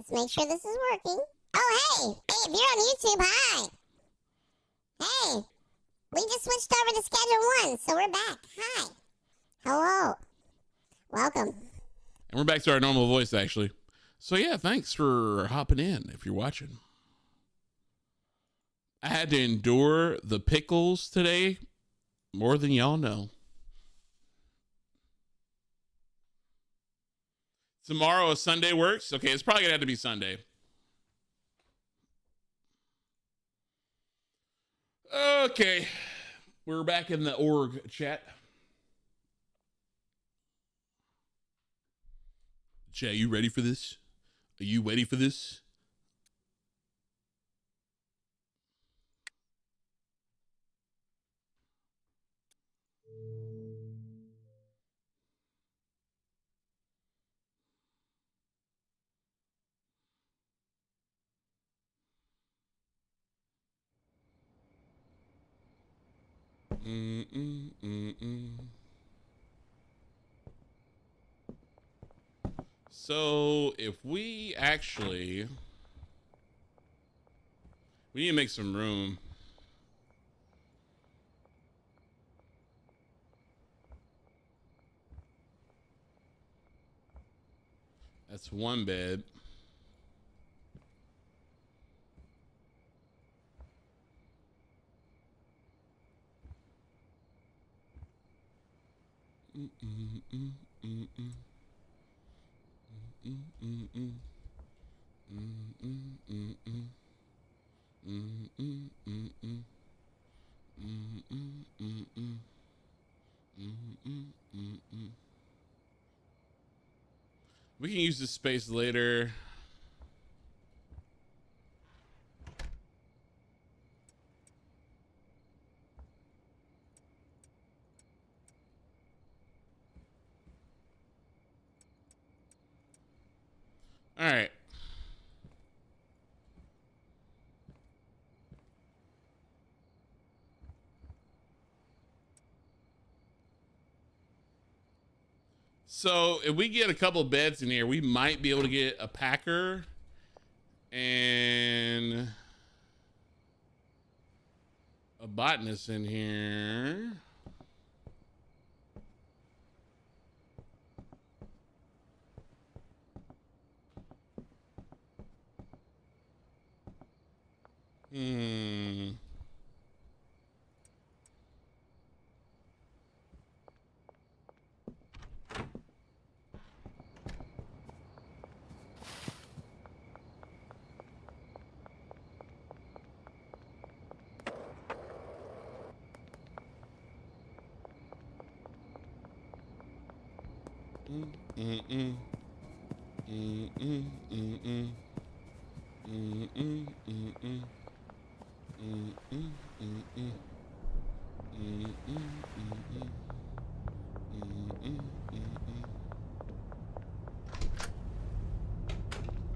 Let's make sure this is working. Oh, hey, if you're on YouTube, hi. Hey, we just switched over to Schedule 1, so we're back. Hi. Hello. Welcome. And we're back to our normal voice, actually. So, yeah, thanks for hopping in if you're watching. I had to endure the pickles today more than y'all know. Tomorrow, a Sunday works? Okay, it's probably going to have to be Sunday. Okay, we're back in the org chat. Chat, you ready for this? Are you ready for this? So if we actually, we need to make some room. That's one bed. We can use this space later. All right. So if we get a couple beds in here, we might be able to get a packer and a botanist in here.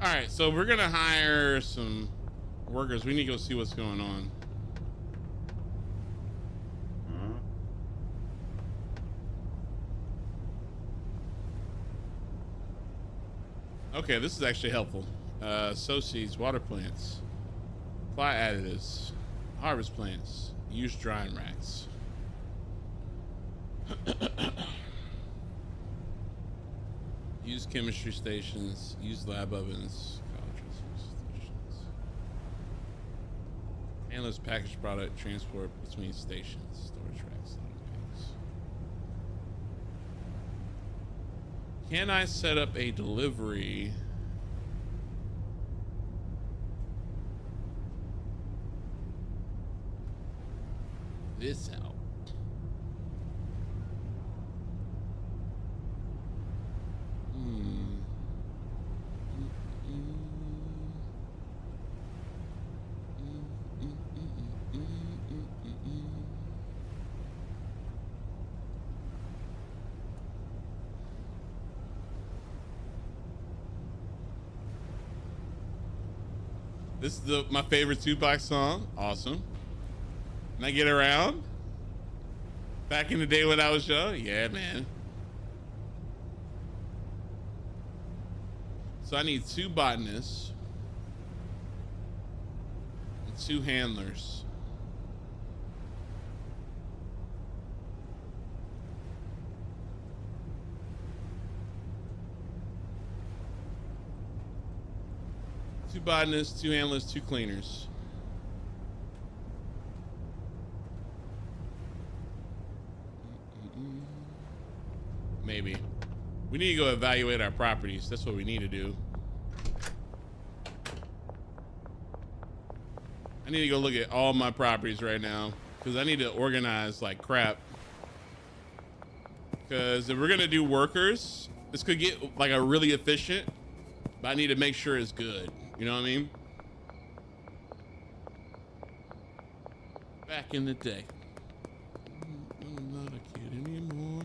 All right, so we're gonna hire some workers. We need to go see what's going on. Okay, this is actually helpful. Sow seeds, water plants, apply additives, harvest plants, use drying racks. Use chemistry stations, use lab ovens, stations. Handlers package product, transport between stations, storage racks, loading bags. Can I set up a delivery? This out. This is my favorite Tupac song. Awesome. Can I get around? Back in the day when I was young? Yeah, man. So I need 2 botanists and 2 handlers. Two botanists, 2 handlers, 2 cleaners. Maybe. We need to go evaluate our properties. That's what we need to do. I need to go look at all my properties right now because I need to organize like crap. Because if we're going to do workers, this could get like a really efficient, but I need to make sure it's good. You know what I mean? Back in the day. I'm not a kid anymore.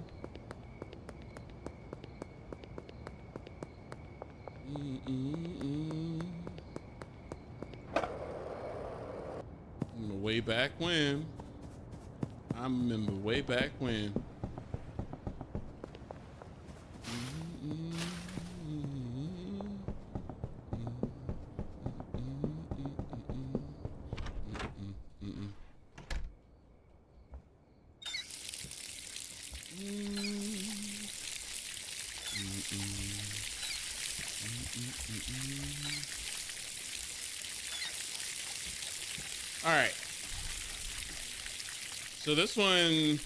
Way back when. I remember way back when. All right. So this one,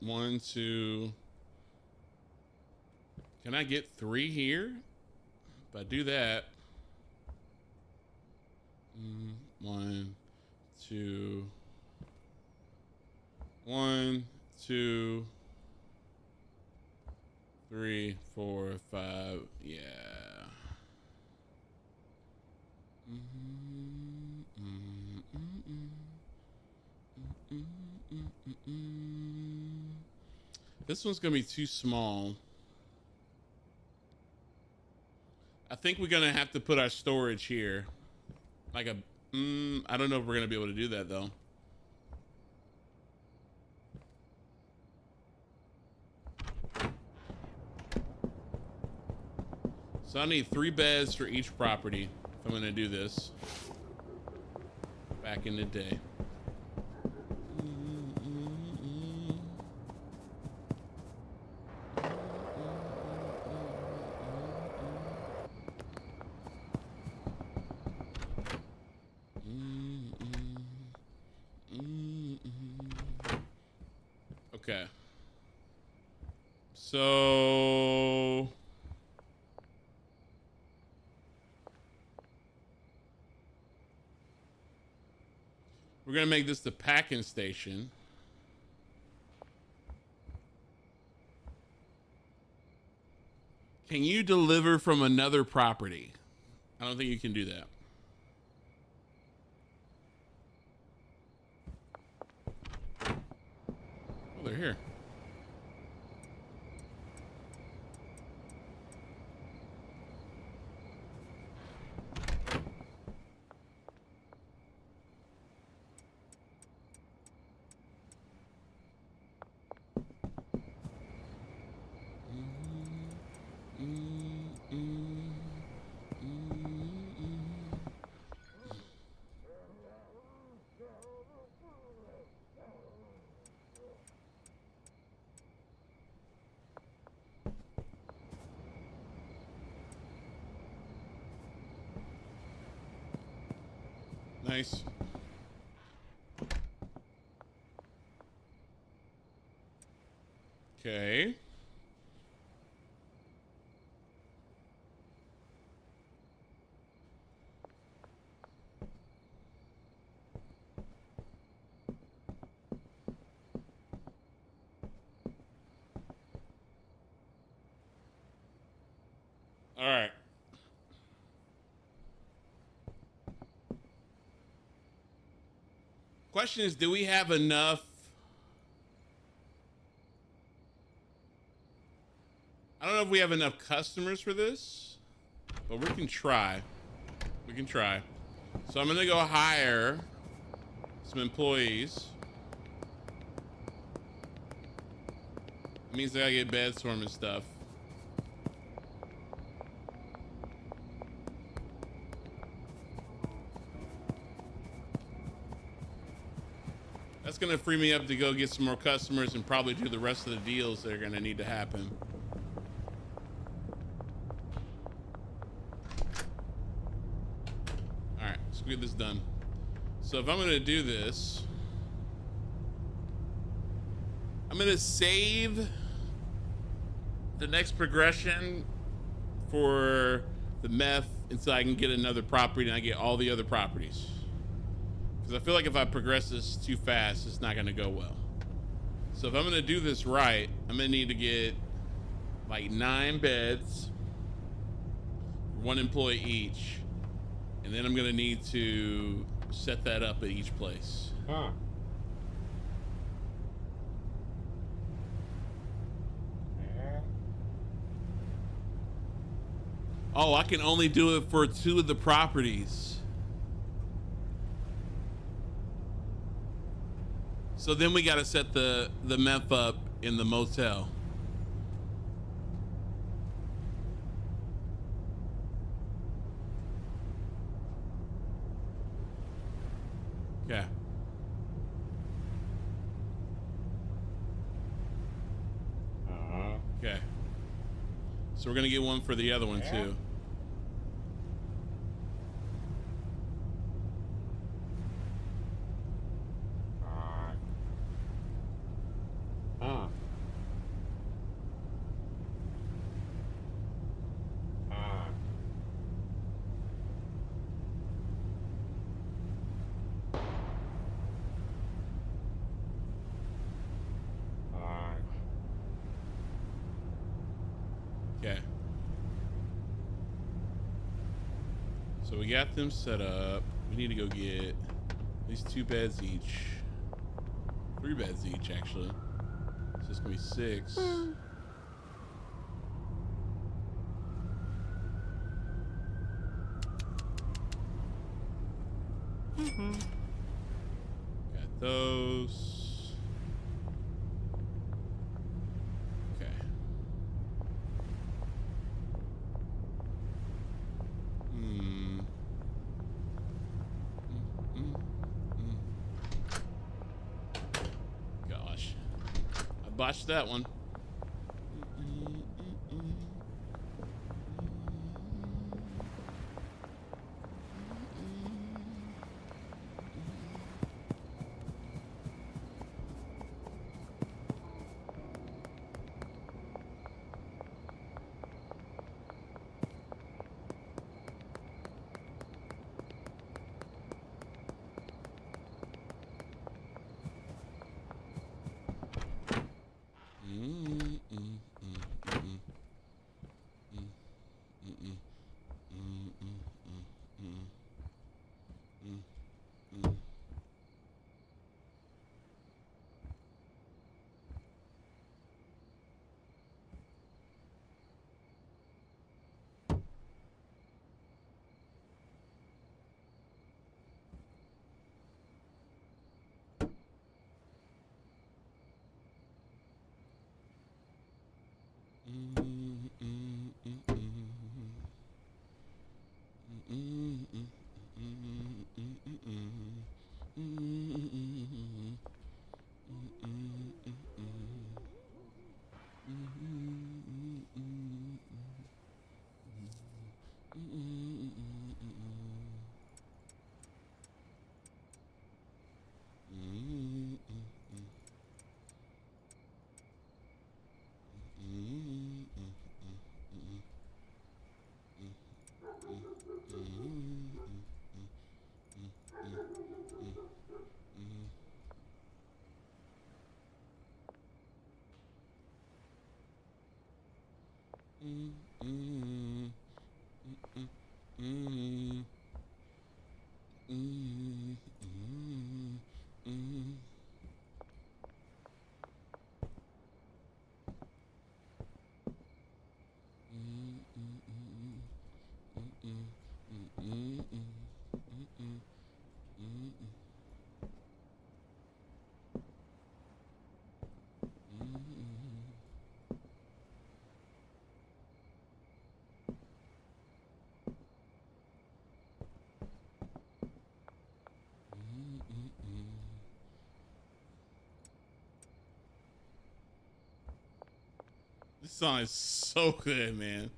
one, two. Can I get 3 here? If I do that, 1, 2, 1, 2, 3, 4, 5. Yeah. This one's gonna be too small. I think we're gonna have to put our storage here. Like a, I don't know if we're gonna be able to do that though. So I need 3 beds for each property if I'm gonna do this. Back in the day. Okay. So we're gonna make this the packing station. Can you deliver from another property? I don't think you can do that. Oh, they're here. Nice. Okay. All right. Question is, do we have enough? I don't know if we have enough customers for this, but we can try. We can try. So I'm gonna go hire some employees. It means I gotta get bed storm and stuff. That's gonna free me up to go get some more customers and probably do the rest of the deals that are gonna need to happen. All right, let's get this done. So if I'm gonna do this, I'm gonna save the next progression for the meth until I can get another property and I get all the other properties. Because I feel like if I progress this too fast, it's not gonna go well. So if I'm gonna do this right, I'm gonna need to get like 9 beds, 1 employee each, and then I'm gonna need to set that up at each place. Huh. Oh, I can only do it for 2 of the properties. So then we gotta set the meth up in the motel. Okay. Okay. So we're gonna get one for the other one too. Okay. So we got them set up. We need to go get at least 2 beds each. 3 beds each, actually. So it's gonna be 6. Got those. Okay. Gosh. I botched that one. This song is so good, man.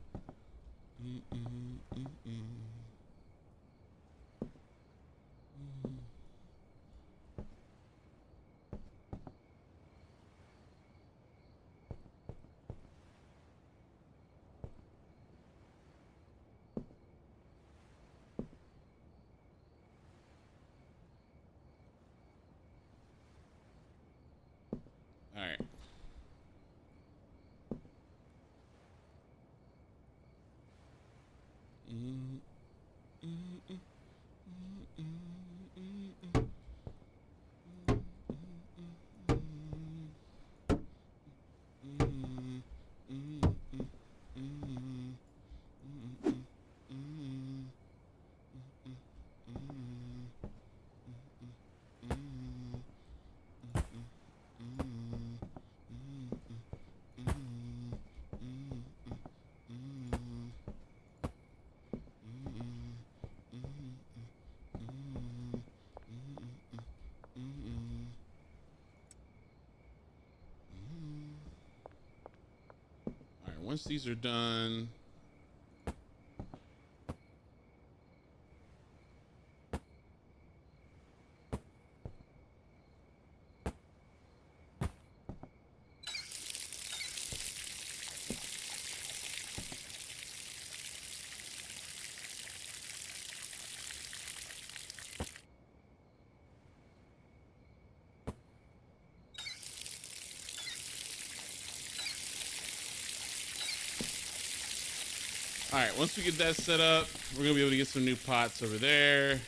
All right. All right, once these are done, all right, once we get that set up, we're gonna be able to get some new pots over there.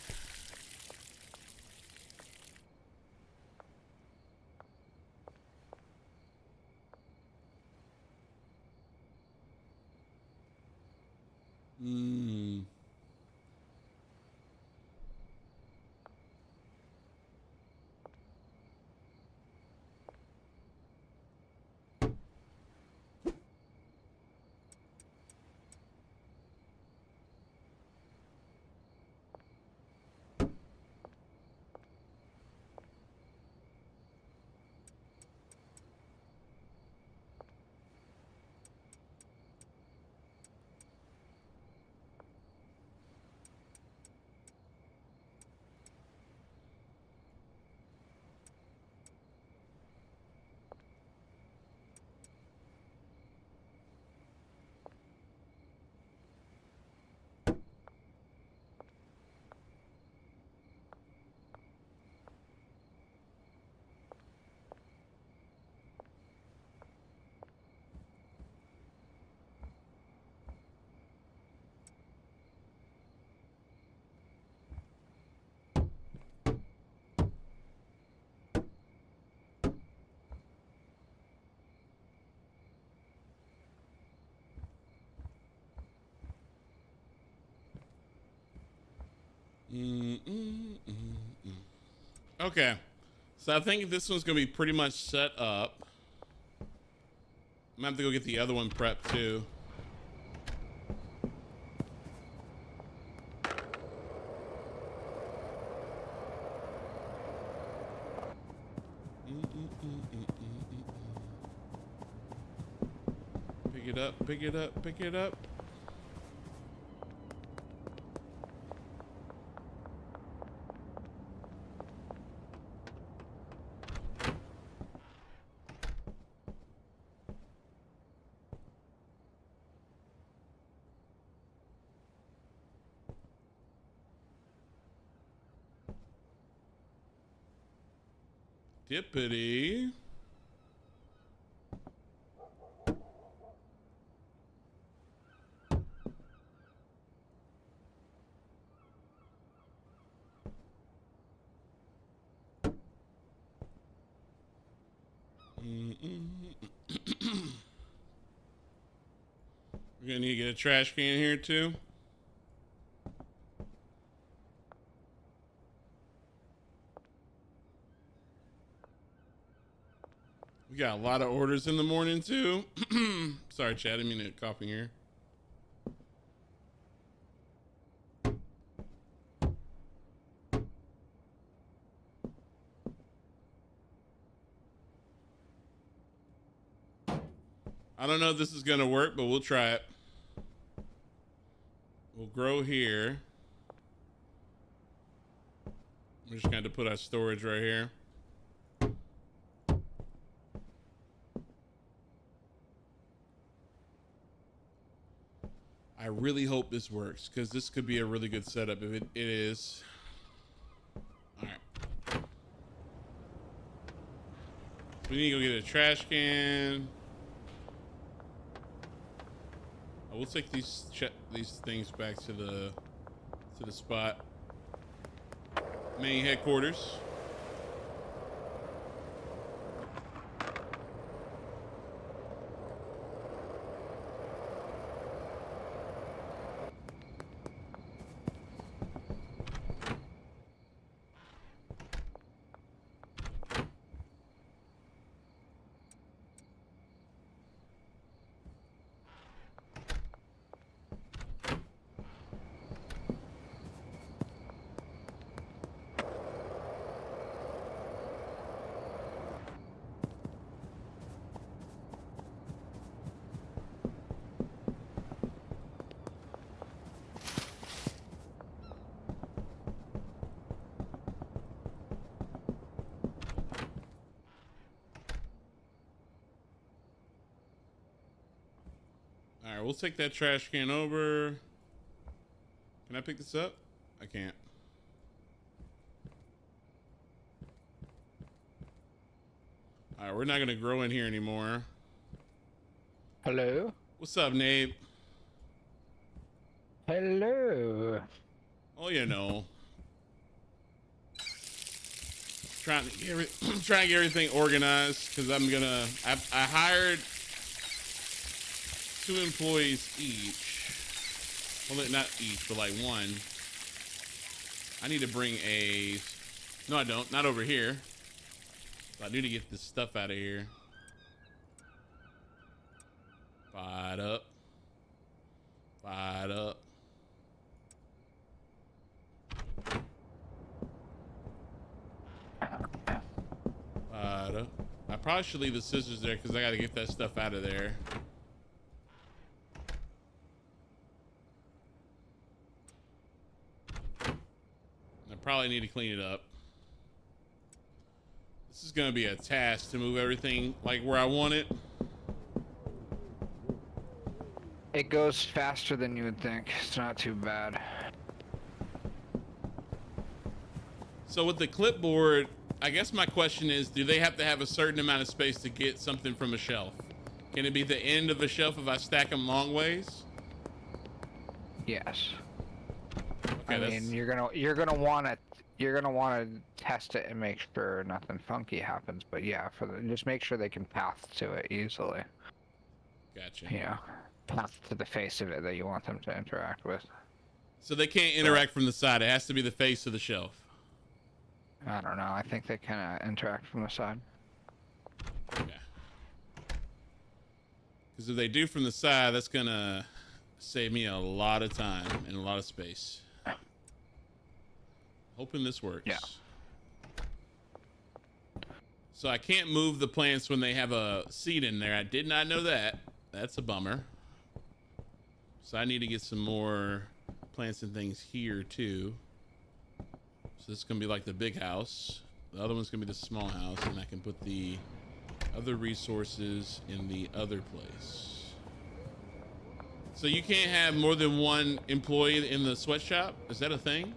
Okay, so I think this one's gonna be pretty much set up. I'm gonna have to go get the other one prepped too. Pick it up, pick it up, pick it up. Dippity. We're gonna need to get a trash can here too. We got a lot of orders in the morning too. Sorry, Chad. I didn't mean to cough in here. I don't know if this is gonna work, but we'll try it. We'll grow here. We're just going to put our storage right here. I really hope this works because this could be a really good setup if it is. All right. We need to go get a trash can. We'll take these things back to the spot. Main headquarters. All right, we'll take that trash can over. Can I pick this up? I can't. All right, we're not gonna grow in here anymore. Hello? What's up, Nate? Hello. Oh, you know. Trying to get everything organized because I hired 2 employees each. Well, not each, but like one. I need to bring no, I don't. Not over here. I need to get this stuff out of here. Fired up. Fired up. Fired up. I probably should leave the scissors there because I got to get that stuff out of there. I probably need to clean it up. This is going to be a task to move everything like where I want it. It goes faster than you would think. It's not too bad. So with the clipboard, I guess my question is, do they have to have a certain amount of space to get something from a shelf? Can it be the end of a shelf if I stack them long ways? Yes. Okay, I mean, you're gonna want to test it and make sure nothing funky happens. But yeah, just make sure they can path to it easily. Gotcha. Yeah, path to the face of it that you want them to interact with. So they can't interact from the side. It has to be the face of the shelf. I don't know. I think they can interact from the side. Okay. Because if they do from the side, that's gonna save me a lot of time and a lot of space. Hoping this works. Yeah. So I can't move the plants when they have a seed in there. I did not know that. That's a bummer. So I need to get some more plants and things here too. So this is gonna be like the big house. The other one's gonna be the small house, and I can put the other resources in the other place. So you can't have more than one employee in the sweatshop? Is that a thing?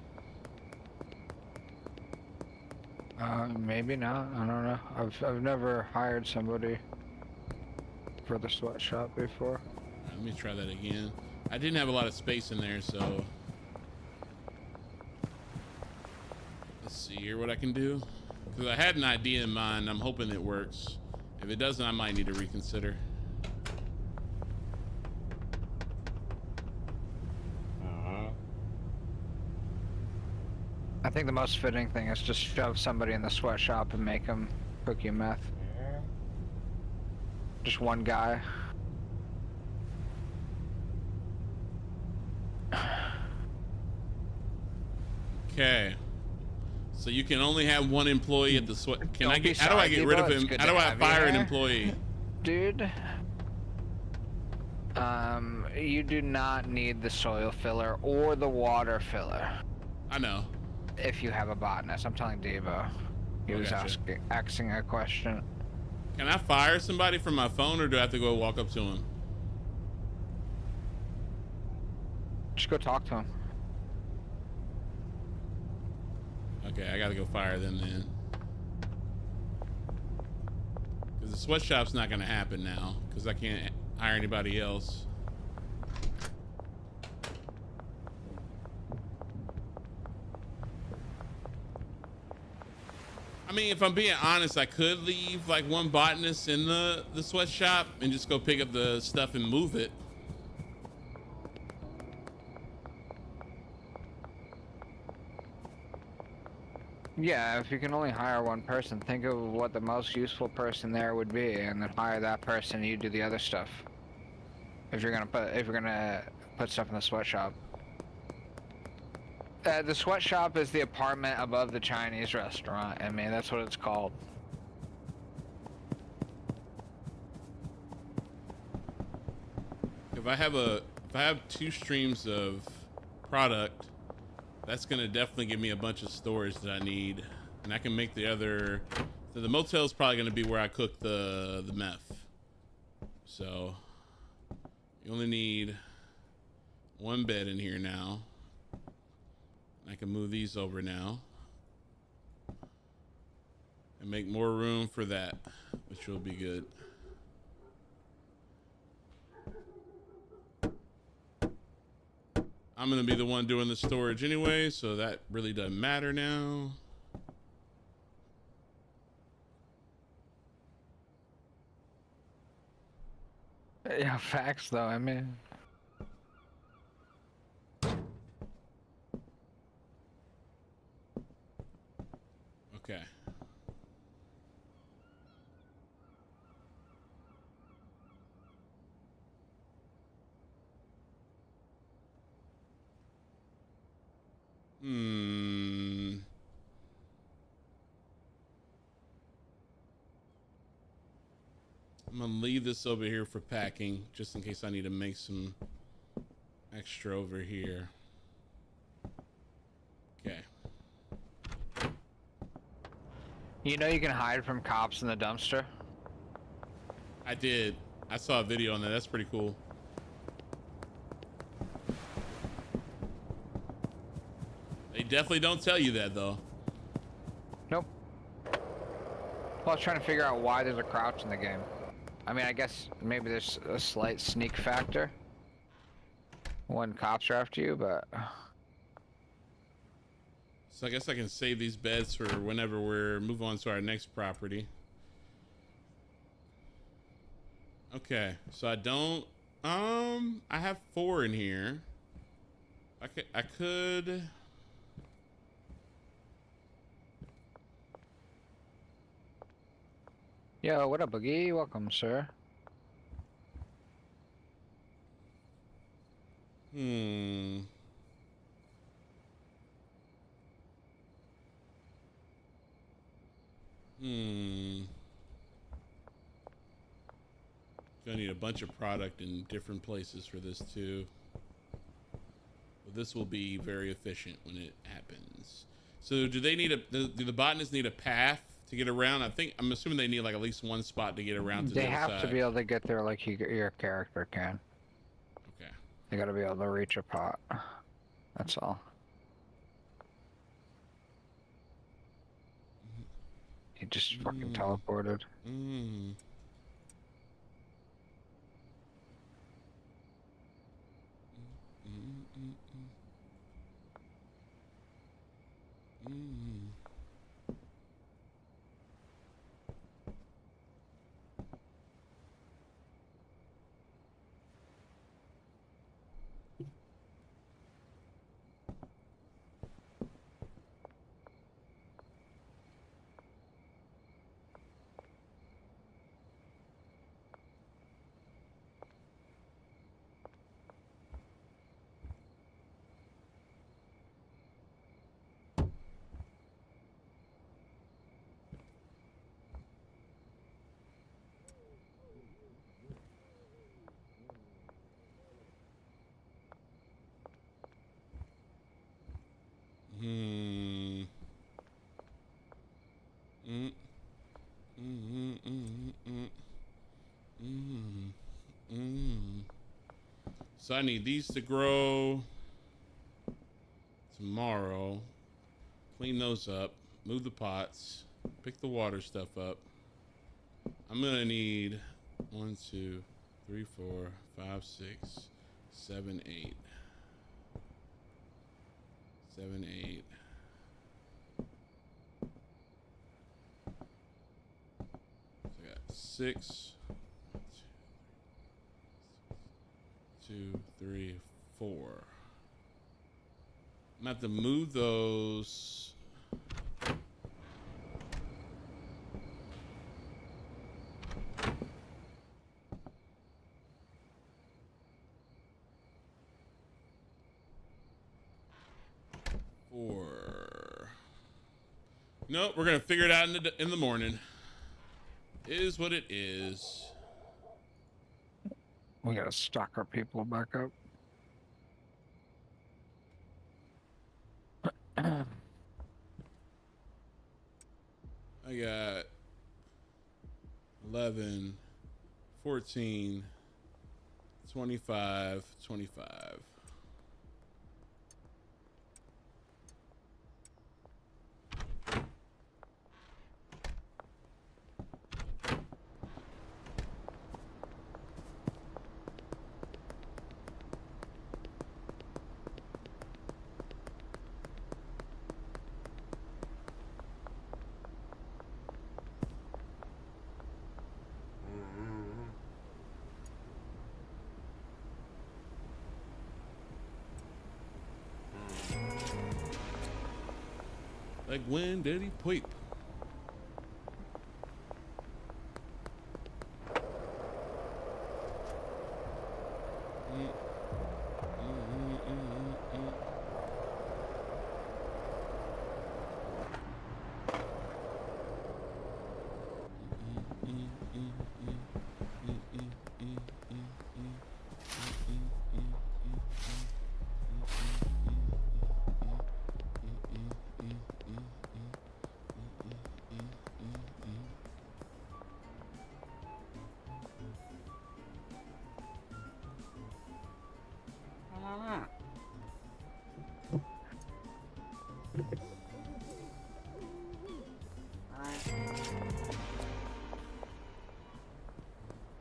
Maybe not. I don't know. I've never hired somebody for the sweatshop before. Let me try that again. I didn't have a lot of space in there, so let's see here what I can do. Because I had an idea in mind. I'm hoping it works. If it doesn't, I might need to reconsider. I think the most fitting thing is just shove somebody in the sweatshop and make them cook you meth. Just one guy. Okay. So you can only have one employee at the sweat. Can I get? How do I get rid of him? How do I fire an employee? Dude. You do not need the soil filler or the water filler. I know. If you have a botanist, I'm telling Devo. He was asking a question. Can I fire somebody from my phone, or do I have to go walk up to him? Just go talk to him. Okay, I gotta go fire them then. Because the sweatshop's not gonna happen now, because I can't hire anybody else. I mean, if I'm being honest, I could leave like one botanist in the sweatshop and just go pick up the stuff and move it. Yeah, if you can only hire one person, think of what the most useful person there would be, and then hire that person. And you do the other stuff. If you're gonna put stuff in the sweatshop. The sweatshop is the apartment above the Chinese restaurant. I mean, that's what it's called. If I have 2 streams of product, that's gonna definitely give me a bunch of storage that I need, and I can make the other. So the motel is probably gonna be where I cook the meth. So you only need 1 bed in here now. I can move these over now and make more room for that, which will be good. I'm gonna be the one doing the storage anyway, so that really doesn't matter now. Yeah, facts though, I mean. Okay. I'm gonna leave this over here for packing, just in case I need to make some extra over here. Okay. You know you can hide from cops in the dumpster? I did. I saw a video on that. That's pretty cool. They definitely don't tell you that, though. Nope. Well, I was trying to figure out why there's a crouch in the game. I mean, I guess maybe there's a slight sneak factor when cops are after you, but... So I guess I can save these beds for whenever we move on to our next property. Okay, so I don't... I have 4 in here. I could... Yo, what up, Boogie? Welcome, sir. Gonna need a bunch of product in different places for this too. But this will be very efficient when it happens. So do they need do the botanists need a path to get around? I'm assuming they need like at least 1 spot to get around to the other side. They have to be able to get there like your character can. Okay. They gotta be able to reach a pot. That's all. He just fucking teleported. Mm. Mm. Mm. Mm. Mm. Mm. Mm. So I need these to grow tomorrow. Clean those up. Move the pots. Pick the water stuff up. I'm gonna need 1, 2, 3, 4, 5, 6, 7, 8. 7, 8. So I got 6, 2, 3, 4. I'm gonna have to move those. Four. Nope, we're gonna figure it out in the morning. It is what it is. We gotta stock our people back up. I got 11, 14, 25, 25. Like when did he poop?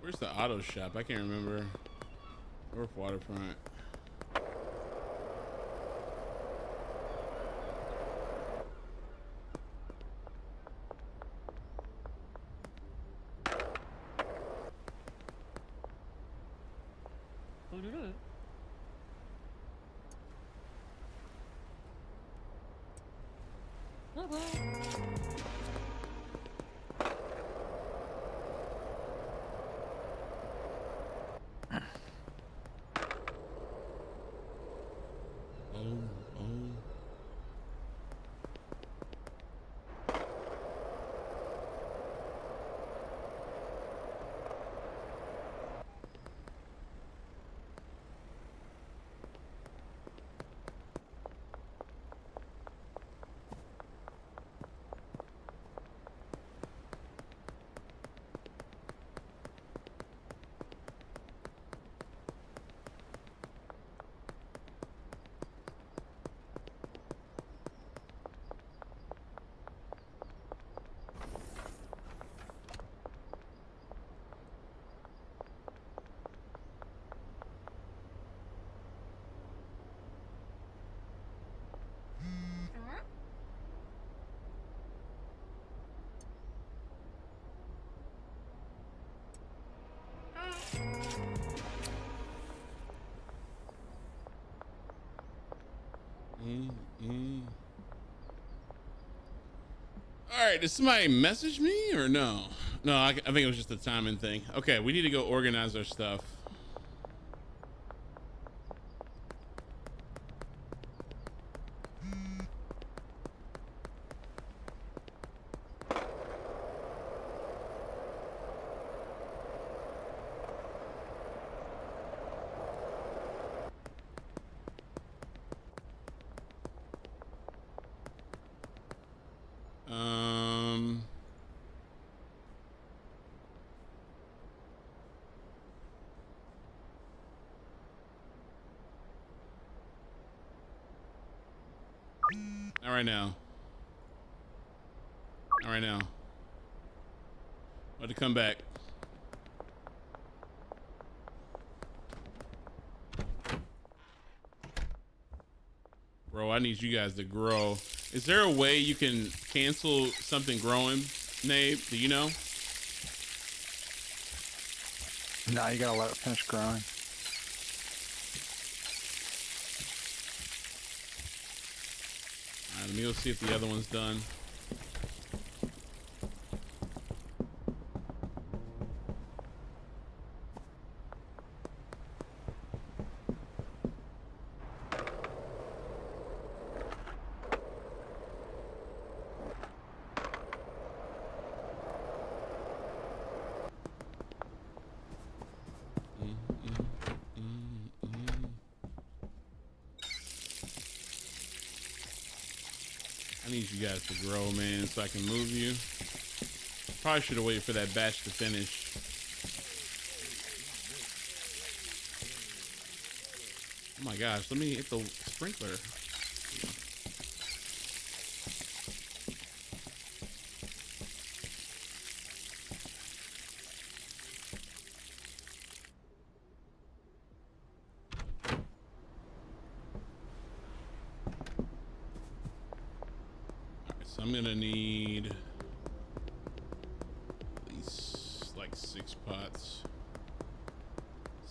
Where's the auto shop? I can't remember. Or waterfront. All right, did somebody message me or no? No, I think it was just a timing thing. Okay, we need to go organize our stuff. Not right now. Not right now. About to come back. Bro, I need you guys to grow. Is there a way you can cancel something growing, Nabe? Do you know? No, you gotta let it finish growing. All right, let me go see if the other one's done. I need you guys to grow, man, so I can move you. Probably should have waited for that batch to finish. Oh my gosh, let me hit the sprinkler. Alright, so I'm gonna need at least like 6 pots,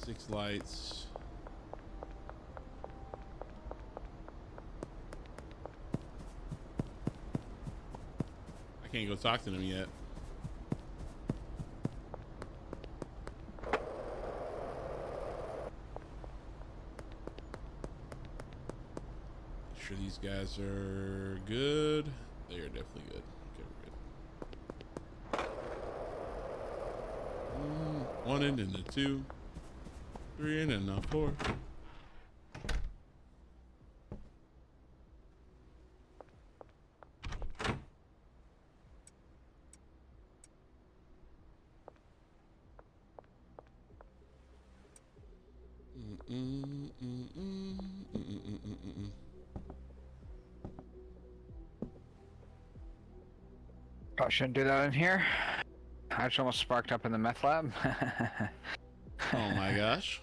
6 lights. I can't go talk to them yet. Make sure these guys are good. They are definitely good. Okay, we're good. 1 and then the 2, 3 and then the 4. Probably shouldn't do that in here. I just almost sparked up in the meth lab. Oh my gosh.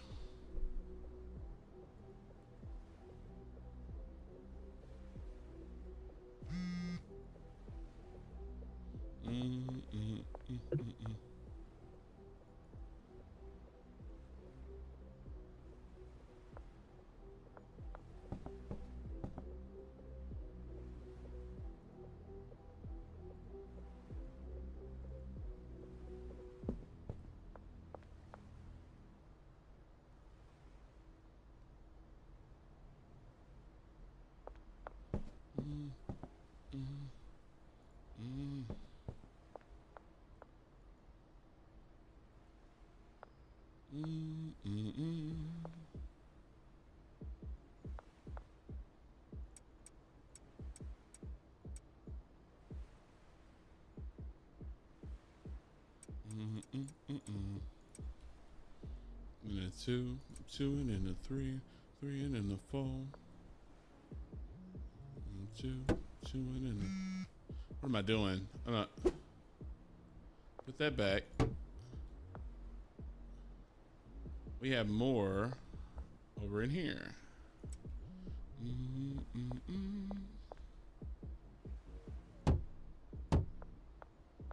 And then 2, 2 and then the 3, 3 and then the 4. And 2, 2 and then the... What am I doing? I'm not... Put that back. We have more over in here.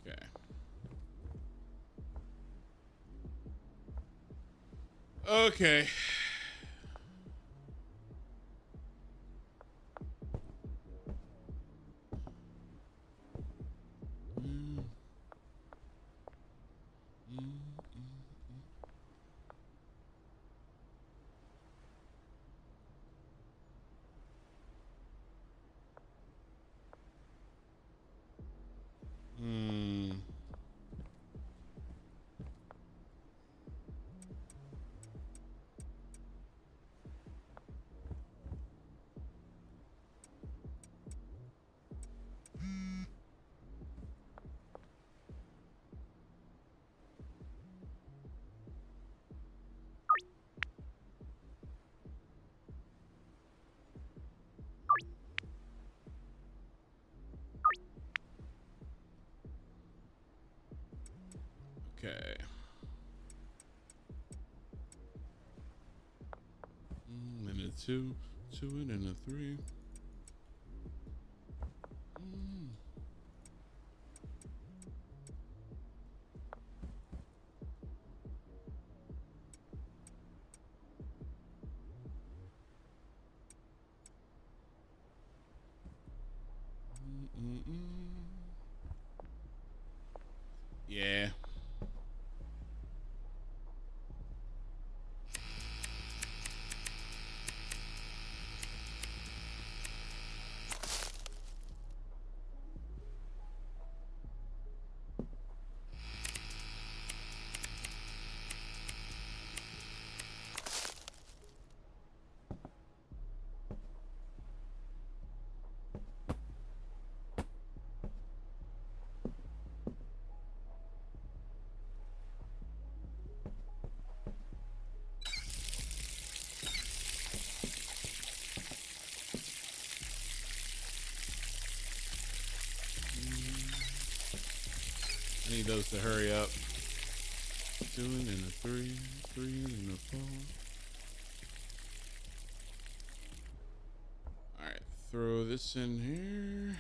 Okay. Okay. Okay. And a 2, 2 and a 3. Yeah. I need those to hurry up. 2 and a 3, 3 and a 4. All right, throw this in here.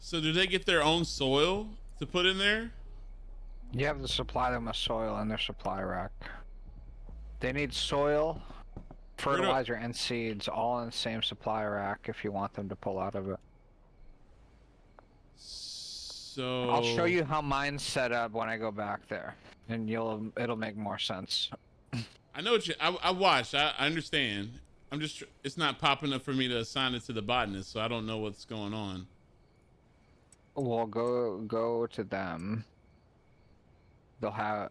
So do they get their own soil to put in there? You have to supply them with soil in their supply rack. They need soil, fertilizer, and seeds all in the same supply rack if you want them to pull out of it. So I'll show you how mine's set up when I go back there, and it'll make more sense. I know what you. I watched. I understand. I'm just. It's not popping up for me to assign it to the botanist, so I don't know what's going on. We'll go to them. They'll have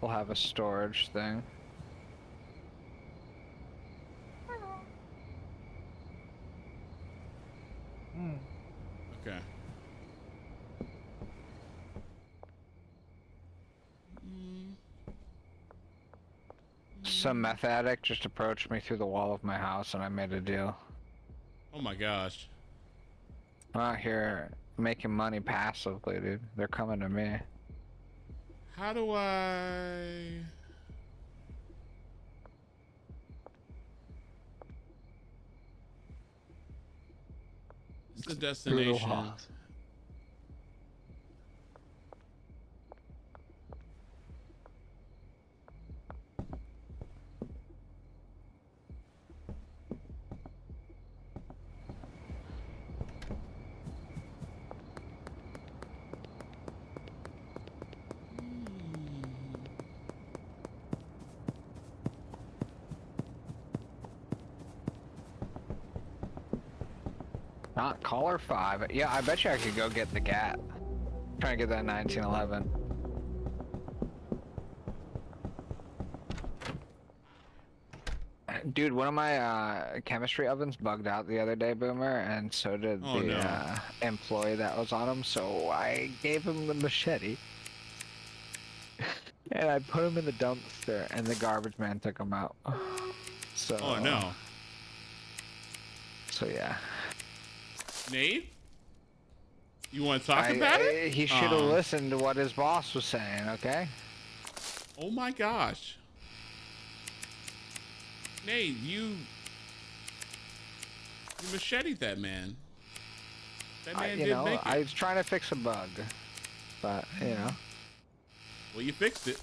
a storage thing. Okay. Some meth addict just approached me through the wall of my house, and I made a deal. Oh my gosh. I'm out here making money passively, dude. They're coming to me. How do I? It's the destination. Not caller 5. Yeah, I bet you I could go get the GAT. Trying to get that 1911. Dude, one of my chemistry ovens bugged out the other day, Boomer, and so did the employee that was on him, so I gave him the machete. And I put him in the dumpster, and the garbage man took him out. So. Oh no. So yeah. Nate? You want to talk about it? He should have listened to what his boss was saying, okay? Oh my gosh. Nate, you macheted that man. That man didn't make it. I was trying to fix a bug, but, you know. Well, you fixed it.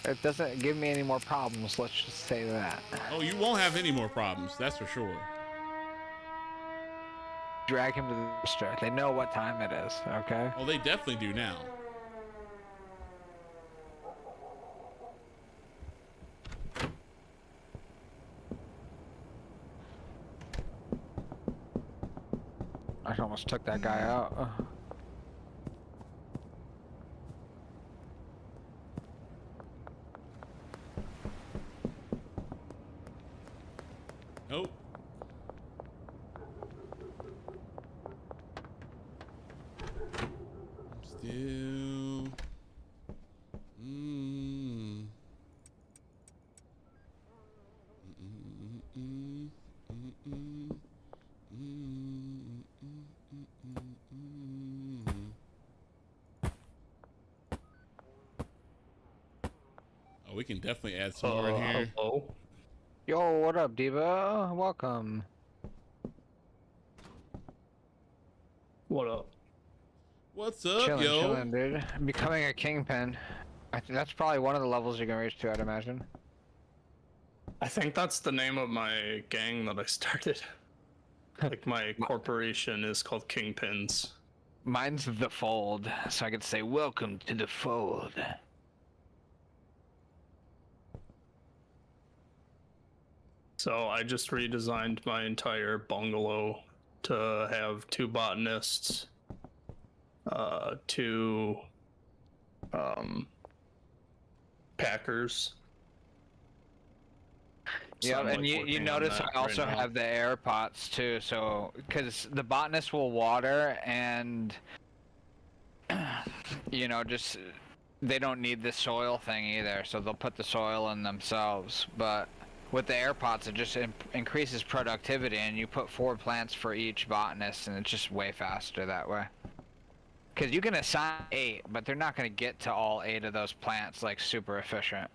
It doesn't give me any more problems, let's just say that. Oh, you won't have any more problems, that's for sure. Drag him to the register. They know what time it is, okay? Oh, they definitely do now. I almost took that guy out. Nope. Still. Oh, we can definitely add some more in here. Hello? Yo, what up, Diva? Welcome. What up? What's up, Chilling, yo? chilling, dude. Becoming a kingpin. I think that's probably one of the levels you can reach to, I'd imagine. I think that's the name of my gang that I started. Like my corporation is called Kingpins. Mine's the Fold, so I could say, welcome to the Fold. So I just redesigned my entire bungalow to have 2 botanists, 2 packers. So Yeah, I'm, and like, you working on notice that I also right now. have the air pots too, so because the botanists will water and you know, just they don't need the soil thing either, so they'll put the soil in themselves. But with the air pots, it just increases productivity, and you put 4 plants for each botanist, and it's just way faster that way. Because you can assign 8, but they're not going to get to all 8 of those plants like super efficient.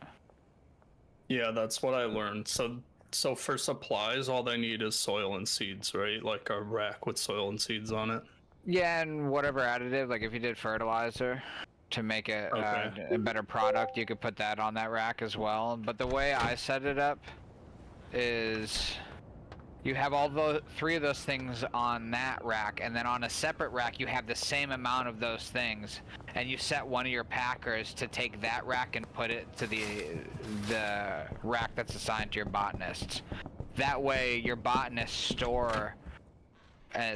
Yeah, that's what I learned. So for supplies, all they need is soil and seeds, right? Like a rack with soil and seeds on it. Yeah, and whatever additive, like if you did fertilizer to make it Okay. a better product, you could put that on that rack as well. But the way I set it up is you have all the 3 of those things on that rack, and then on a separate rack you have the same amount of those things, and you set one of your packers to take that rack and put it to the rack that's assigned to your botanists. That way your botanist store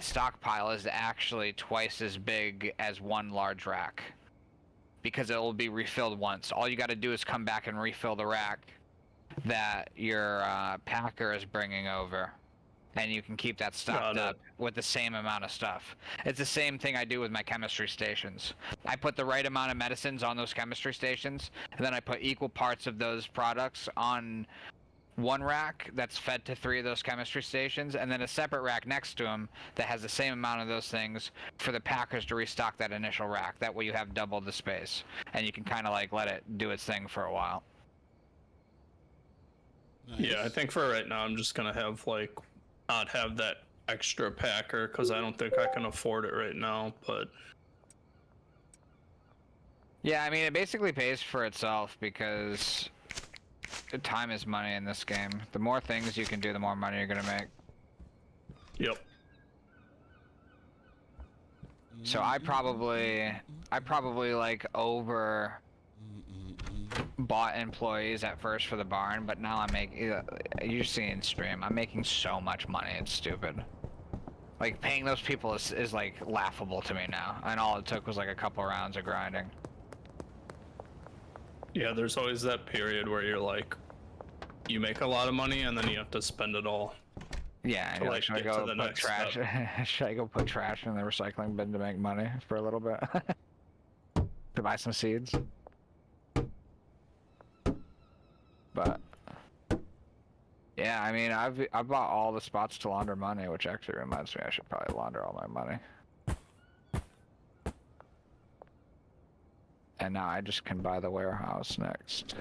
stockpile is actually twice as big as one large rack, because it will be refilled once. All you got to do is come back and refill the rack that your packer is bringing over, and you can keep that stocked up with the same amount of stuff. It's the same thing I do with my chemistry stations. I put the right amount of medicines on those chemistry stations, and then I put equal parts of those products on one rack that's fed to 3 of those chemistry stations, and then a separate rack next to them that has the same amount of those things for the packers to restock that initial rack. That way you have double the space, and you can kind of like let it do its thing for a while. Nice. Yeah, I think for right now I'm just gonna have like not have that extra packer because I don't think I can afford it right now, but Yeah, I mean, it basically pays for itself because time is money in this game. The more things you can do, the more money you're gonna make. yep. So I probably like over bought employees at first for the barn, but now I'm making, you're seeing stream, I'm making so much money, it's stupid. Like, paying those people is like laughable to me now, and all it took was like a couple rounds of grinding. Yeah, there's always that period where you're like, you make a lot of money and then you have to spend it all. Yeah, To, you're like, should I get to go the put next trash? Should I go put trash in the recycling bin to make money for a little bit? To buy some seeds? But yeah, I mean, I've bought all the spots to launder money, which actually reminds me I should probably launder all my money. And now I just can buy the warehouse next.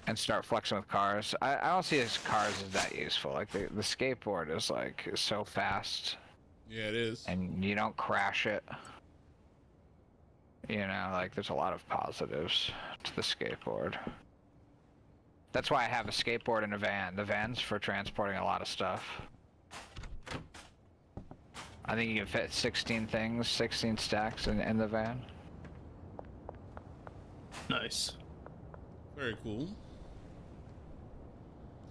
And start flexing with cars. I don't see cars as that useful. Like the skateboard is like so fast. Yeah, it is. And you don't crash it. You know, like there's a lot of positives to the skateboard. That's why I have a skateboard and a van. The van's for transporting a lot of stuff. I think you can fit 16 things, 16 stacks in the van. Nice. Very cool.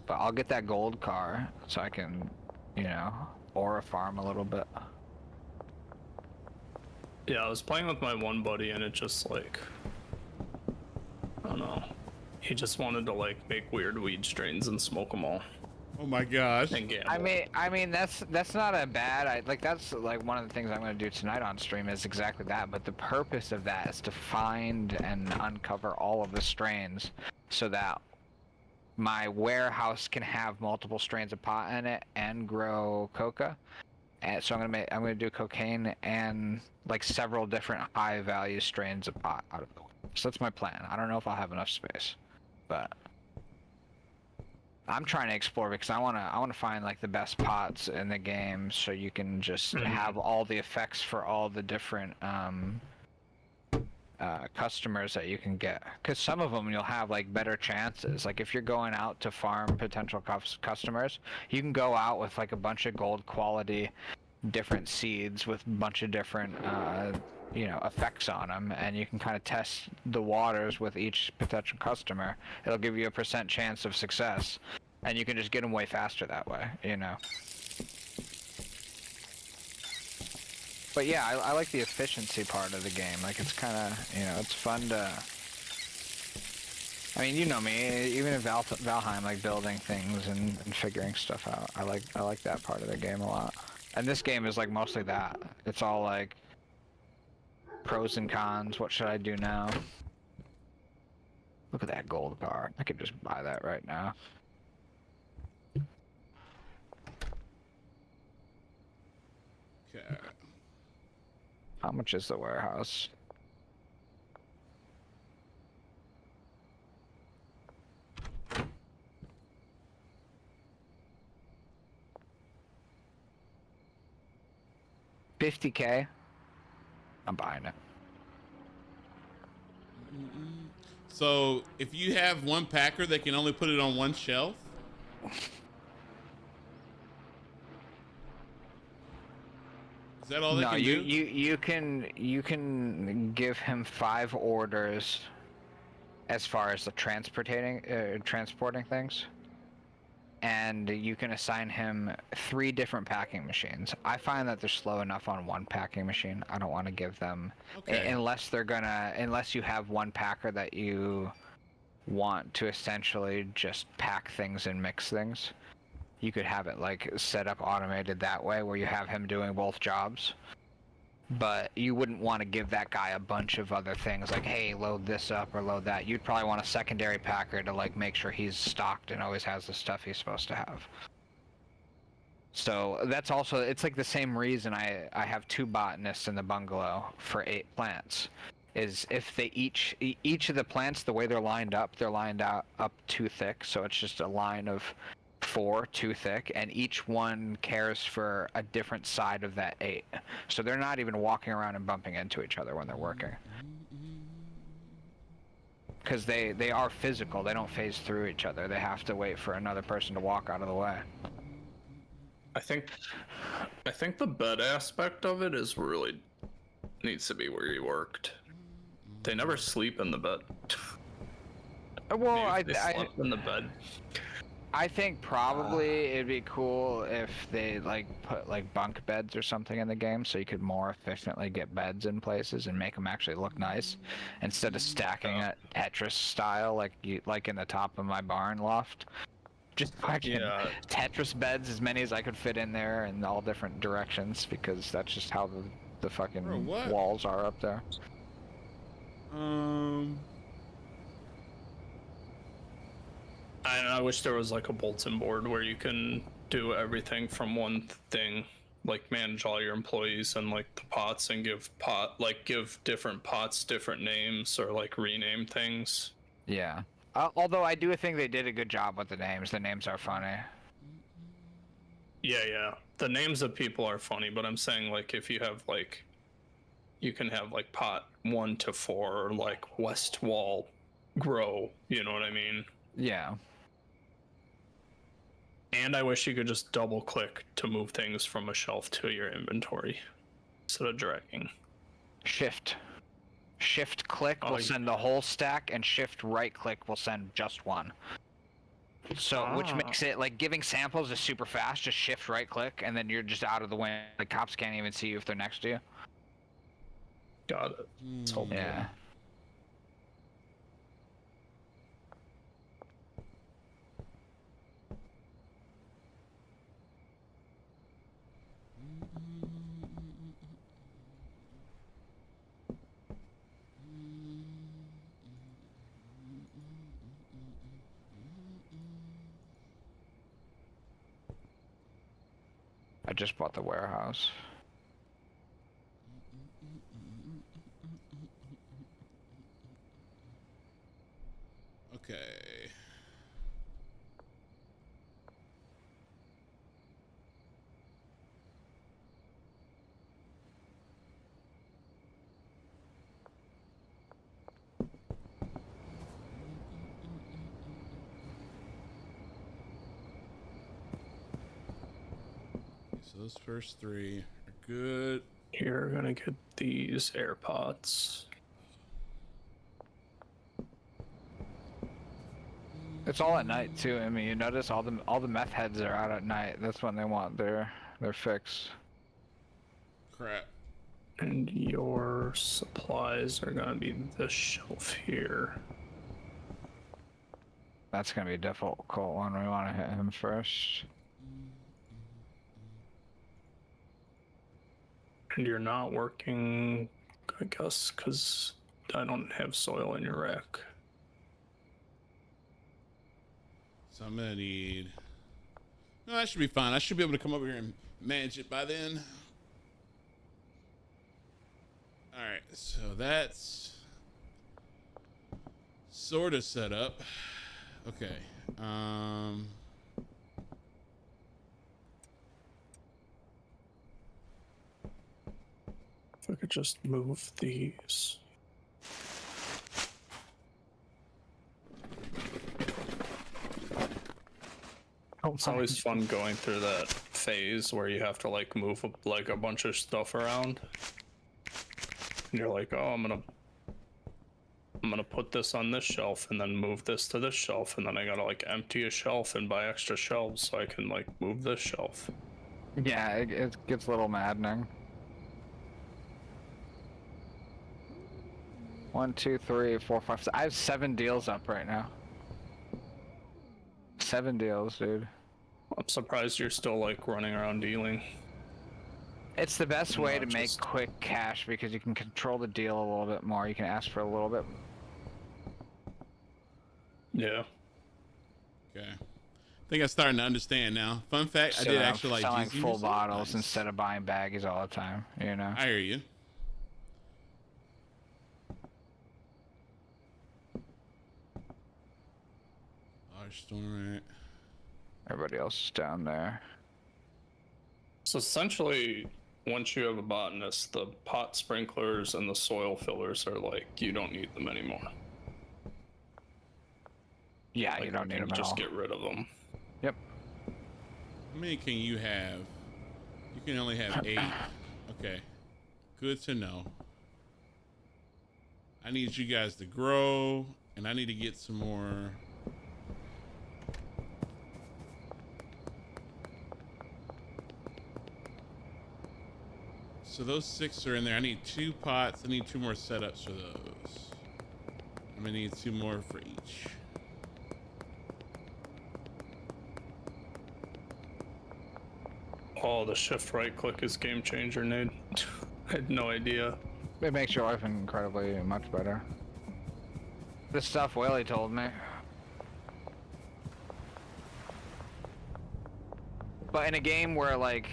But I'll get that gold car so I can, you know, aura farm a little bit. Yeah, I was playing with my one buddy and it just like, I don't know. He just wanted to like make weird weed strains and smoke them all. Oh my gosh. And gamble. I mean that's not a bad. Like that's like one of the things I'm gonna do tonight on stream is exactly that. But the purpose of that is to find and uncover all of the strains, so that my warehouse can have multiple strains of pot in it and grow coca. And so I'm gonna do cocaine and like several different high value strains of pot out of the way. So that's my plan. I don't know if I'll have enough space, but I'm trying to explore because I wanna find like the best pots in the game, so you can just have all the effects for all the different customers that you can get. Because some of them you'll have like better chances. Like if you're going out to farm potential customers, you can go out with like a bunch of gold quality, different seeds with a bunch of different you know, effects on them, and you can kind of test the waters with each potential customer. It'll give you a % chance of success, and you can just get them way faster that way, you know. But yeah, I like the efficiency part of the game. Like it's kind of, you know, it's fun to. I mean, you know me. Even in Valheim, like building things and figuring stuff out. I like that part of the game a lot. And this game is like mostly that. It's all like pros and cons. What should I do now? Look at that gold car. I could just buy that right now. Okay. How much is the warehouse? $50K? I'm buying it. So if you have one packer that can only put it on one shelf, is that all they can do? you can give him 5 orders as far as the transporting things, and you can assign him 3 different packing machines. I find that they're slow enough on one packing machine. I don't want to give them unless you have one packer that you want to essentially just pack things and mix things. You could have it like set up automated that way where you have him doing both jobs. But you wouldn't want to give that guy a bunch of other things like, hey, load this up or load that. You'd probably want a secondary packer to like make sure he's stocked and always has the stuff he's supposed to have. So that's also, it's like the same reason I have 2 botanists in the bungalow for 8 plants. Is if they each of the plants, the way they're lined out up too thick, so it's just a line of 4 too thick, and each one cares for a different side of that 8. So they're not even walking around and bumping into each other when they're working. Because they are physical, they don't phase through each other. They have to wait for another person to walk out of the way. I think the bed aspect of it is really needs to be where you worked. They never sleep in the bed. Well, they slept in the bed. I think probably it'd be cool if they like put like bunk beds or something in the game, so you could more efficiently get beds in places and make them actually look nice, instead of stacking it Tetris style like in the top of my barn loft. Just fucking Tetris beds, as many as I could fit in there in all different directions, because that's just how the fucking walls are up there. I wish there was like a bulletin board where you can do everything from one thing, like manage all your employees and like the pots, and give different pots different names, or like rename things. Yeah. Although I do think they did a good job with the names. The names are funny. Yeah. The names of people are funny, but I'm saying like if you have like you can have like pot 1 to 4 or like west wall grow, you know what I mean? Yeah. And I wish you could just double click to move things from a shelf to your inventory instead of dragging. Shift click will send the whole stack, and shift right click will send just one. So, which makes it like giving samples is super fast. Just shift right click, and then you're just out of the way. The cops can't even see you if they're next to you. Got it. It's helpful. Yeah. I just bought the warehouse. Okay. So those first 3 are good. You're gonna get these air pots. It's all at night too. I mean, you notice all the meth heads are out at night. That's when they want their fix. Crap. And your supplies are gonna be this shelf here. That's gonna be a difficult one. We want to hit him first. And you're not working, I guess, because I don't have soil in your rack. So I'm gonna need. No, that should be fine. I should be able to come over here and manage it by then. All right, so that's sort of set up. Okay. If I could just move these. It's always fun going through that phase where you have to like move like a bunch of stuff around. And you're like, oh, I'm gonna put this on this shelf and then move this to this shelf, and then I gotta like empty a shelf and buy extra shelves so I can like move this shelf. Yeah, it gets a little maddening. 1, 2, 3, 4, 5. I have 7 deals up right now. 7 deals, dude. I'm surprised you're still like running around dealing. It's the best way to Not make just- quick cash because you can control the deal a little bit more. You can ask for a little bit. Yeah. Okay. I think I'm starting to understand now. Fun fact: I So did I'm actually like selling using full this. bottles Nice. instead of buying baggies all the time. You know. I hear you. Large storm rate. Everybody else is down there. So essentially, once you have a botanist, the pot sprinklers and the soil fillers are like, you don't need them anymore. Yeah, Like, you don't need can them at just all. get rid of them. Yep. How many can you have? You can only have 8. Okay. Good to know. I need you guys to grow, and I need to get some more. So those 6 are in there. I need 2 pots. I need 2 more setups for those. I'm gonna need 2 more for each. Oh, the shift right click is game changer, Nate. I had no idea. It makes your life incredibly much better. This stuff Willie told me. But in a game where, like,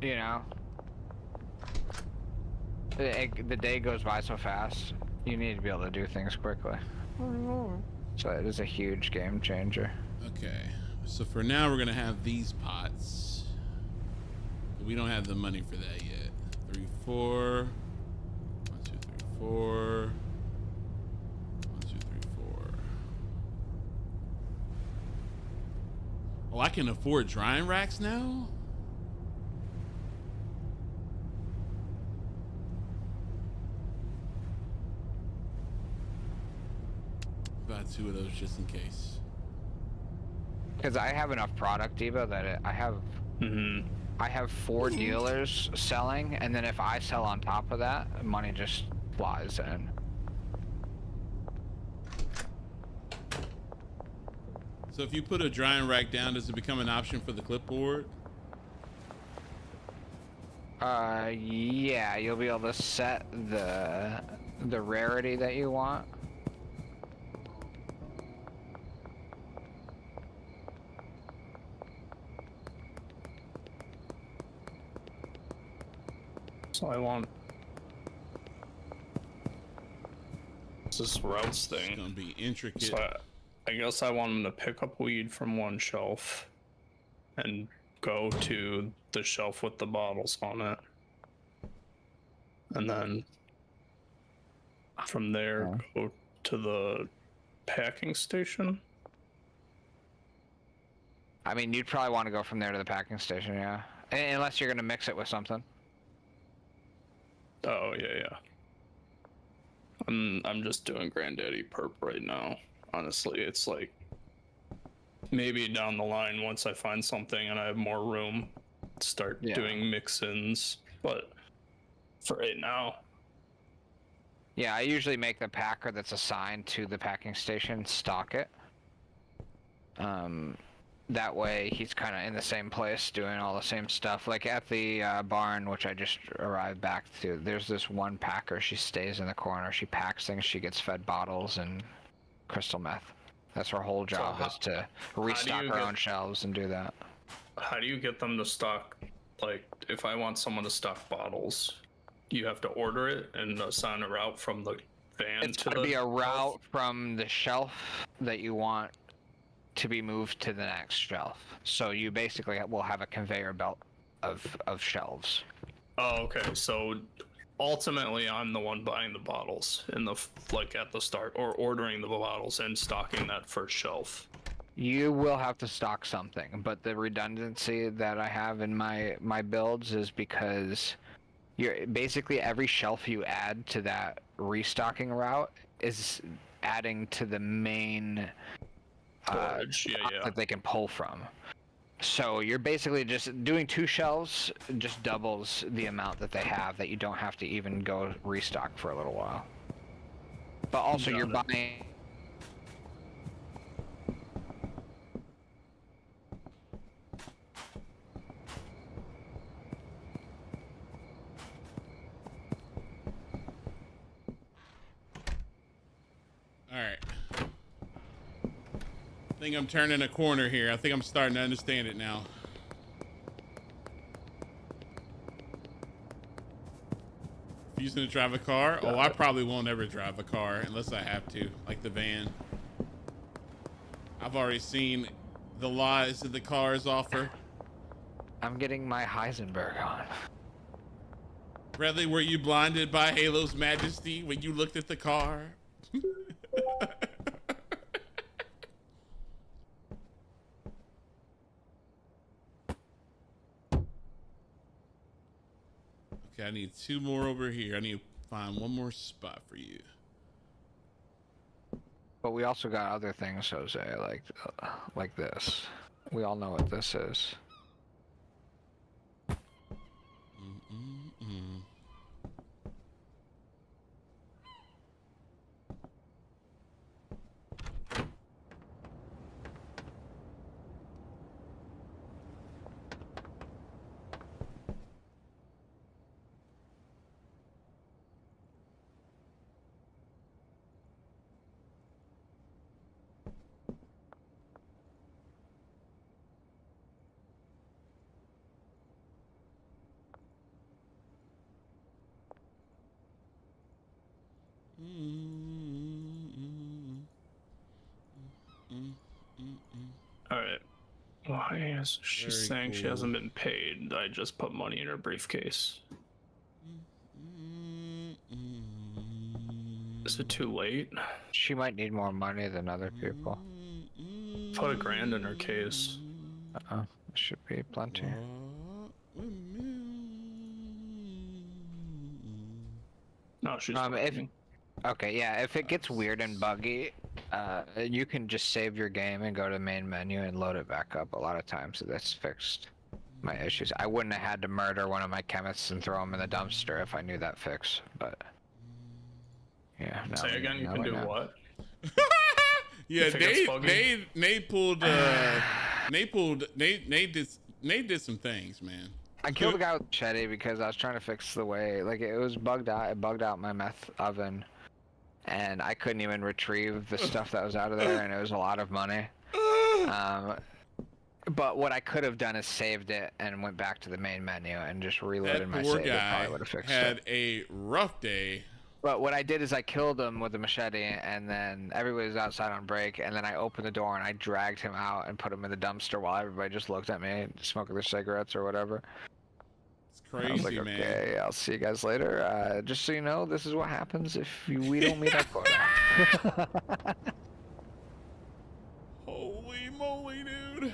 you know, the day goes by so fast, you need to be able to do things quickly. So it is a huge game changer. Okay, so for now we're gonna have these pots. We don't have the money for that yet. 3, 4. 4. 1, 2, 3, 4. Oh, I can afford drying racks now? About 2 of those just in case. Because I have enough product, Devo, that I have I have 4 dealers selling, and then if I sell on top of that, money just flies in. So if you put a drying rack down, does it become an option for the clipboard? Yeah, you'll be able to set the rarity that you want. So I want this routes It's thing. gonna be intricate. So I guess I want him to pick up weed from one shelf and go to the shelf with the bottles on it. And then from there, go to the packing station. I mean, you'd probably want to go from there to the packing station, yeah. Unless you're gonna mix it with something. Oh, yeah. I'm just doing Granddaddy Perp right now. Honestly, it's like maybe down the line once I find something and I have more room, start doing mix-ins. But for right now, yeah, I usually make the packer that's assigned to the packing station stock it. That way he's kind of in the same place doing all the same stuff. Like at the barn, which I just arrived back to, there's this one packer. She stays in the corner. She packs things. She gets fed bottles and crystal meth. That's her whole job, is to restock her own shelves and do that. how do you get them to stock? Like, if I want someone to stock bottles, you have to order it and assign a route from the van It's to going to be a route from the shelf that you want to be moved to the next shelf. So you basically will have a conveyor belt of shelves. Oh, okay. So ultimately, I'm the one buying the bottles in the like at the start, or ordering the bottles and stocking that first shelf. You will have to stock something, but the redundancy that I have in my builds is because you're basically every shelf you add to that restocking route is adding to the main that they can pull from. So you're basically just doing 2 shelves, just doubles the amount that they have, that you don't have to even go restock for a little while. But also you're buying. All right. I think I'm turning a corner here. I think I'm starting to understand it now. Refusing to drive a car? Oh, I probably won't ever drive a car unless I have to, like the van. I've already seen the lies that the cars offer. I'm getting my Heisenberg on. Bradley, were you blinded by Halo's majesty when you looked at the car? Okay, I need 2 more over here. I need to find 1 more spot for you. But we also got other things, Jose, like this. We all know what this is. Alright. Why is she Very saying she cool. hasn't been paid? I just put money in her briefcase. Is it too late? She might need more money than other people. Put $1,000 in her case. Should be plenty. No, she's Okay, yeah, if it gets weird and buggy, you can just save your game and go to the main menu and load it back up. A lot of times that's fixed my issues. I wouldn't have had to murder one of my chemists and throw him in the dumpster if I knew that fix, but yeah. Say again, you can do what? Yeah, Nate did some things, man. I killed a guy with a machete because I was trying to fix the way, like, it was bugged out. It bugged out my meth oven, and I couldn't even retrieve the stuff that was out of there, and it was a lot of money. But what I could have done is saved it and went back to the main menu and just reloaded my save. It probably would have fixed it. Had a rough day. But what I did is I killed him with a machete, and then everybody was outside on break, and then I opened the door and I dragged him out and put him in the dumpster while everybody just looked at me smoking their cigarettes or whatever. It's crazy, I was like, man. Okay, I'll see you guys later. Just so you know, this is what happens if we don't meet our quota. Holy moly, dude.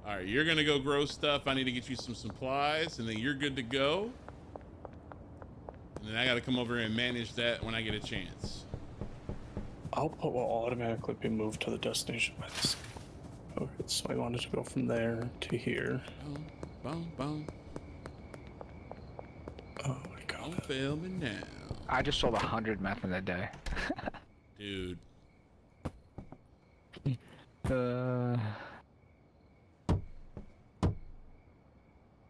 All right, you're gonna go grow stuff. I need to get you some supplies, and then you're good to go. And then I gotta come over and manage that when I get a chance. Output will automatically be moved to the destination by this. Okay, so I wanted to go from there to here. Boom, boom. Oh my god. Don't fail me now. I just sold 100 meth in a day. Dude.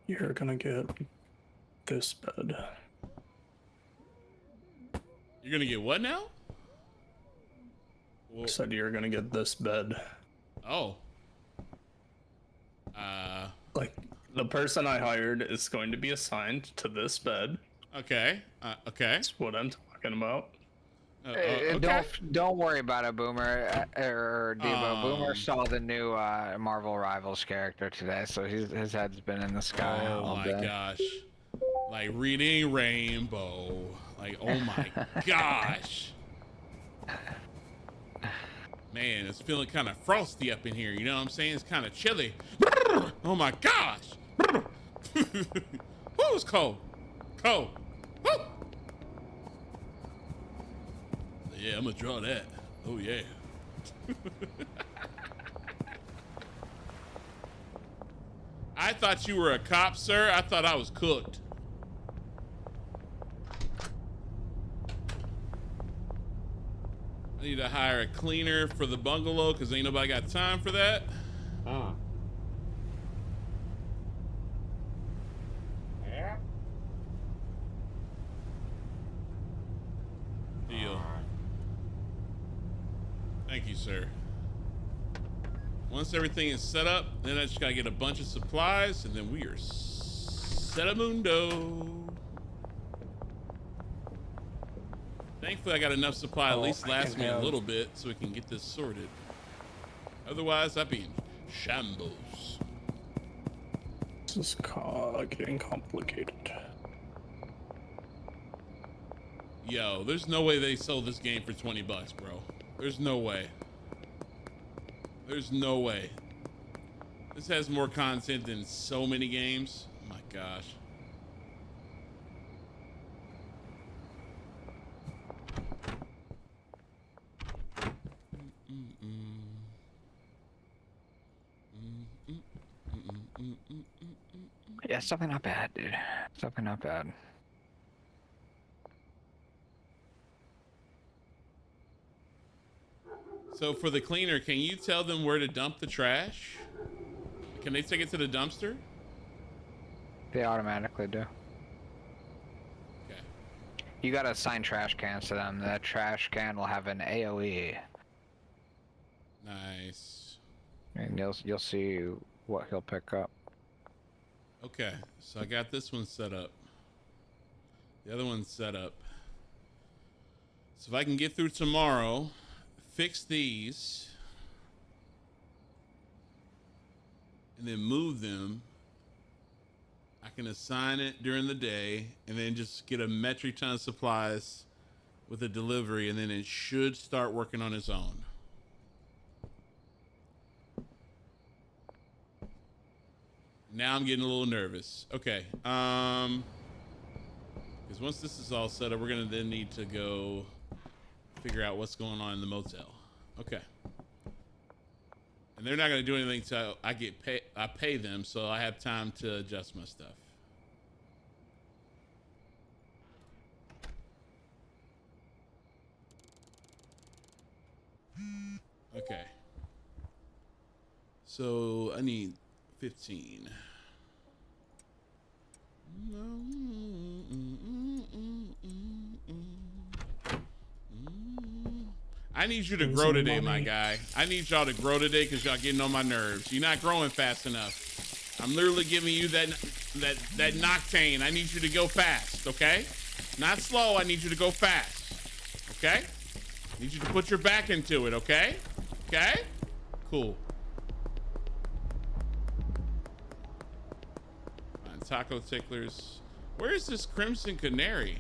You're gonna get this bed. You're gonna get what now? Well, said you're gonna get this bed. Oh. Like, the person I hired is going to be assigned to this bed. Okay. Okay. That's what I'm talking about. Okay. Don't worry about it, Boomer or Debo. Boomer saw the new Marvel Rivals character today, so his head's been in the sky all day. Oh my gosh. Like reading Rainbow. Like, oh my gosh. Man, it's feeling kind of frosty up in here. You know what I'm saying? It's kind of chilly. Oh my gosh. Woo, it's cold. Cold. Woo. Yeah, I'm gonna draw that. Oh yeah. I thought you were a cop, sir. I thought I was cooked. I need to hire a cleaner for the bungalow because ain't nobody got time for that. Yeah. Deal. Thank you, sir. Once everything is set up, then I just gotta get a bunch of supplies, and then we are set-a-mundo. Thankfully, I got enough supply at least last me a little bit so we can get this sorted. Otherwise, I'd be in shambles. This is getting complicated. Yo, there's no way they sold this game for 20 bucks, bro. There's no way. There's no way. This has more content than so many games. Oh my gosh. Yeah, something not bad, dude. Something not bad. So for the cleaner, can you tell them where to dump the trash? Can they take it to the dumpster? They automatically do. Okay. You gotta assign trash cans to them. That trash can will have an AOE. Nice. And you'll see what he'll pick up. Okay, so I got this one set up. The other one's set up. So if I can get through tomorrow, fix these, and then move them, I can assign it during the day and then just get a metric ton of supplies with a delivery, and then it should start working on its own. Now I'm getting a little nervous. Okay. Because once this is all set up, we're gonna then need to go figure out what's going on in the motel. Okay. And they're not gonna do anything till I pay them, so I have time to adjust my stuff. Okay. So I need 15. I need you to grow today, my guy. I need y'all to grow today because y'all getting on my nerves. You're not growing fast enough. I'm literally giving you that noctane. I need you to go fast, okay? Not slow. I need you to go fast, okay? I need you to put your back into it, okay? Okay? Cool. Taco ticklers. Where is this Crimson Canary?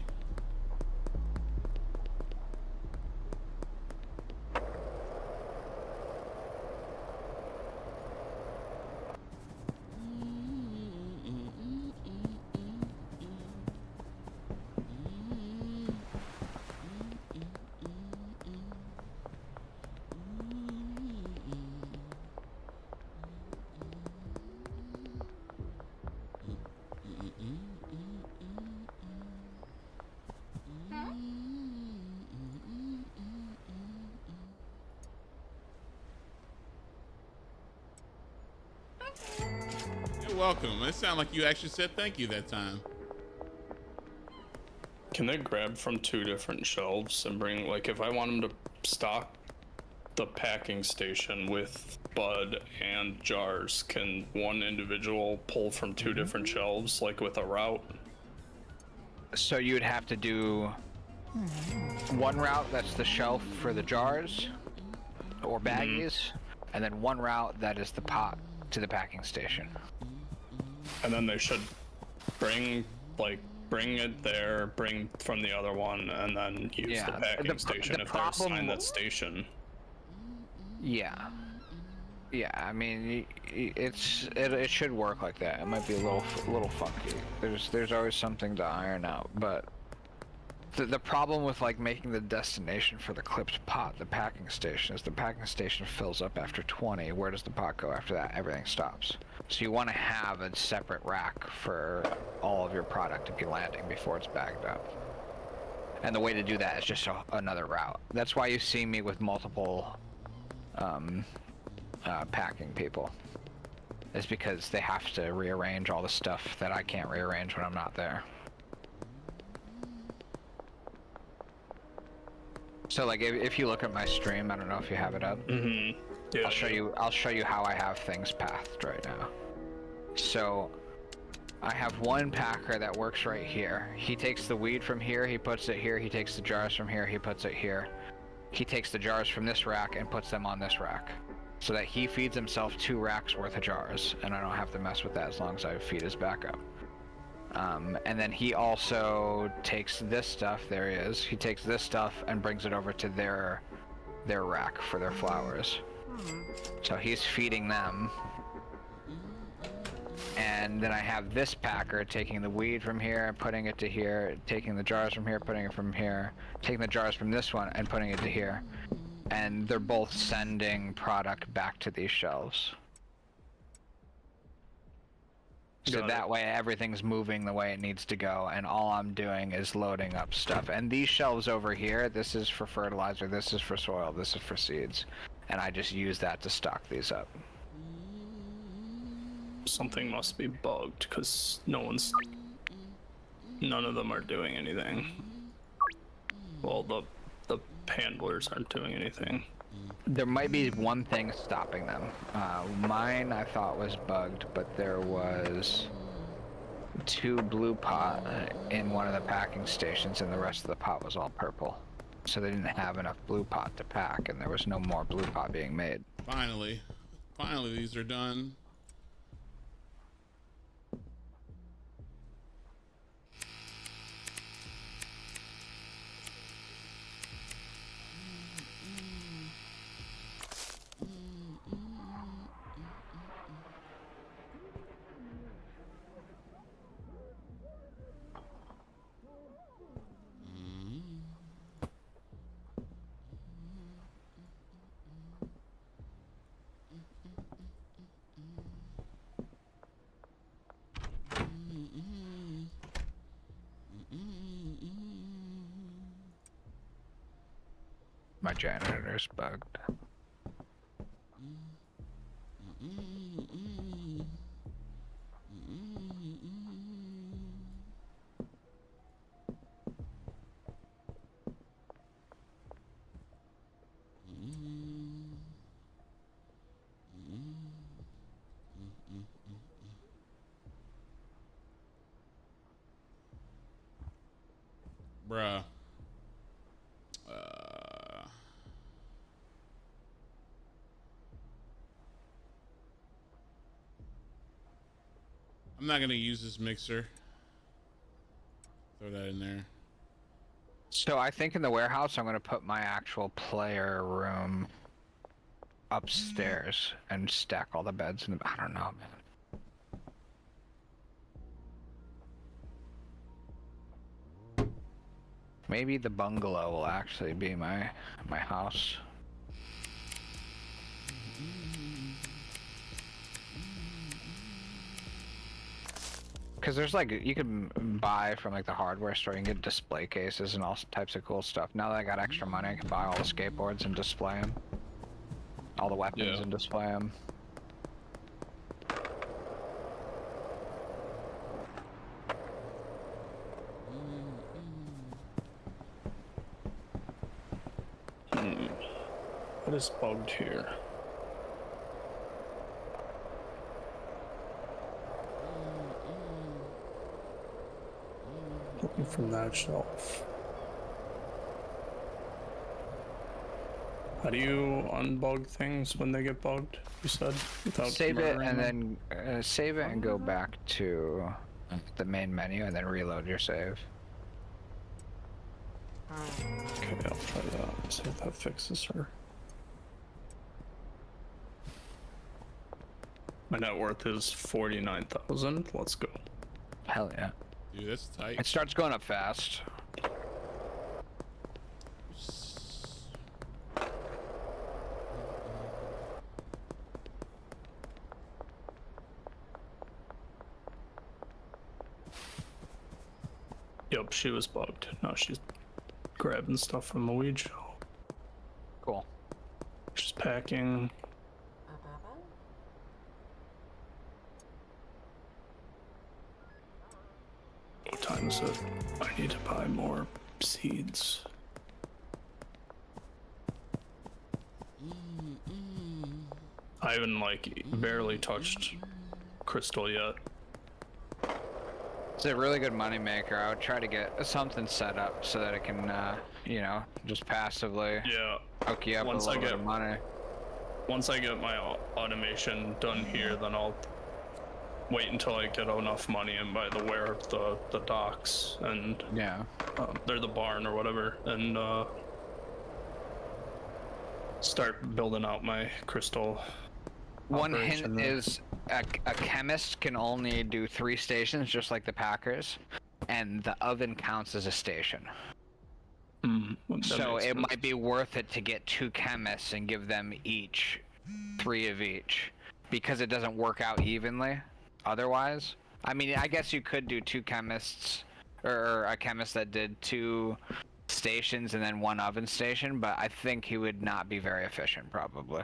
You're welcome. It sounded like you actually said thank you that time. Can they grab from 2 different shelves and bring, like, if I want them to stock the packing station with bud and jars, can one individual pull from 2 different shelves, like with a route? So you would have to do one route that's the shelf for the jars or baggies, and then one route that is the pot to the packing station. And then they should bring it there, bring from the other one, and then use the packing station if they're assigned that station. Yeah. Yeah, I mean, it should work like that. It might be a little funky. There's always something to iron out, but the problem with like making the destination for the clipped pot the packing station is the packing station fills up after 20. Where does the pot go after that? Everything stops. So you want to have a separate rack for all of your product to be landing before it's bagged up. And the way to do that is just another route. That's why you see me with multiple packing people. It's because they have to rearrange all the stuff that I can't rearrange when I'm not there. So like if you look at my stream, I don't know if you have it up. Yeah. I'll show you how I have things pathed right now. So I have one packer that works right here. He takes the weed from here, he puts it here, he takes the jars from here, he puts it here. He takes the jars from this rack and puts them on this rack. So that he feeds himself 2 racks worth of jars, and I don't have to mess with that as long as I feed his backup. And then he also takes this stuff, there he is, he takes this stuff and brings it over to their rack for their flowers. So he's feeding them. And then I have this packer taking the weed from here, putting it to here, taking the jars from here, putting it from here, taking the jars from this one and putting it to here. And they're both sending product back to these shelves. So that way everything's moving the way it needs to go, and all I'm doing is loading up stuff. And these shelves over here, this is for fertilizer, this is for soil, this is for seeds. And I just use that to stock these up. Something must be bugged, because none of them are doing anything. Well, the handlers aren't doing anything. There might be one thing stopping them. Mine I thought was bugged, but there was 2 blue pot in one of the packing stations and the rest of the pot was all purple. So they didn't have enough blue pot to pack and there was no more blue pot being made. Finally these are done. My janitor's bugged. Bruh. I'm not gonna use this mixer. Throw that in there. So I think in the warehouse, I'm gonna put my actual player room upstairs and stack all the beds in the. I don't know, man. Maybe the bungalow will actually be my house. Because there's like, you can buy from like the hardware store, you can get display cases and all types of cool stuff. Now that I got extra money, I can buy all the skateboards and display them. All the weapons and display them. What is bugged here? Looking from that shelf. How do you unbug things when they get bugged? You said without Save it murdering and them? then save it and go back to the main menu and then reload your save. Okay, I'll try that. See if that fixes her. My net worth is 49,000. Let's go. Hell yeah. Dude, that's tight. It starts going up fast. Yep, she was bugged. Now she's grabbing stuff from Luigi. Cool. She's packing. What time is it? I need to buy more seeds. I haven't like barely touched crystal yet. It's a really good money maker. I would try to get something set up so that it can, you know, just passively hook you up with a little bit of money. Once I get my automation done here, then I'll wait until I get enough money and buy the the docks and they're the barn or whatever, and start building out my crystal. One hint is a chemist can only do 3 stations, just like the Packers, and the oven counts as a station. So it might be worth it to get 2 chemists and give them each 3 of each, because it doesn't work out evenly otherwise. I mean, I guess you could do 2 chemists, or a chemist that did 2 stations and then 1 oven station, but I think he would not be very efficient, probably.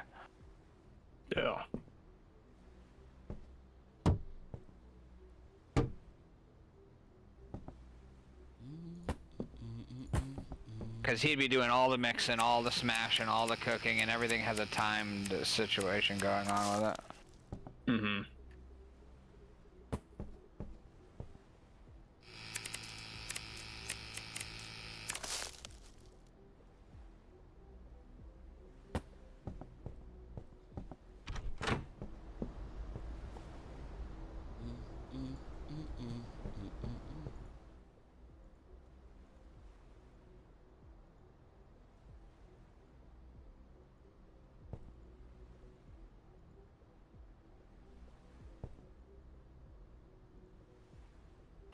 Yeah. Because he'd be doing all the mixing, all the smashing, all the cooking, and everything has a timed situation going on with it. Mm-hmm.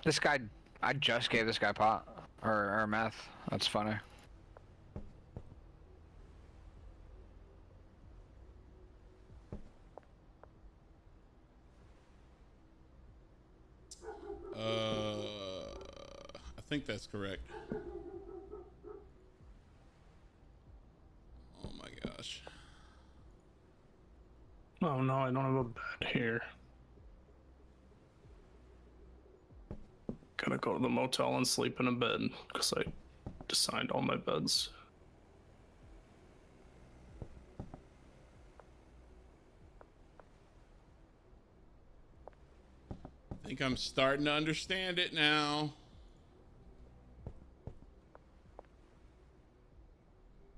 This guy, I just gave this guy pot, or meth. That's funny. I think that's correct. Oh no, I don't have a bed here. Gotta go to the motel and sleep in a bed because I assigned all my beds. I think I'm starting to understand it now.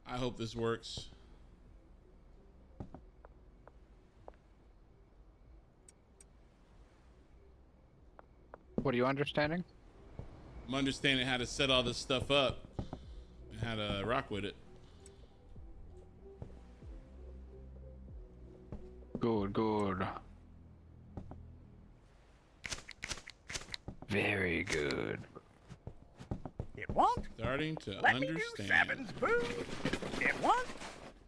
I hope this works. What are you understanding? I'm understanding how to set all this stuff up and how to rock with it. Good, good. Very good. It won't Starting to let me do understand. sevens, boo. It won't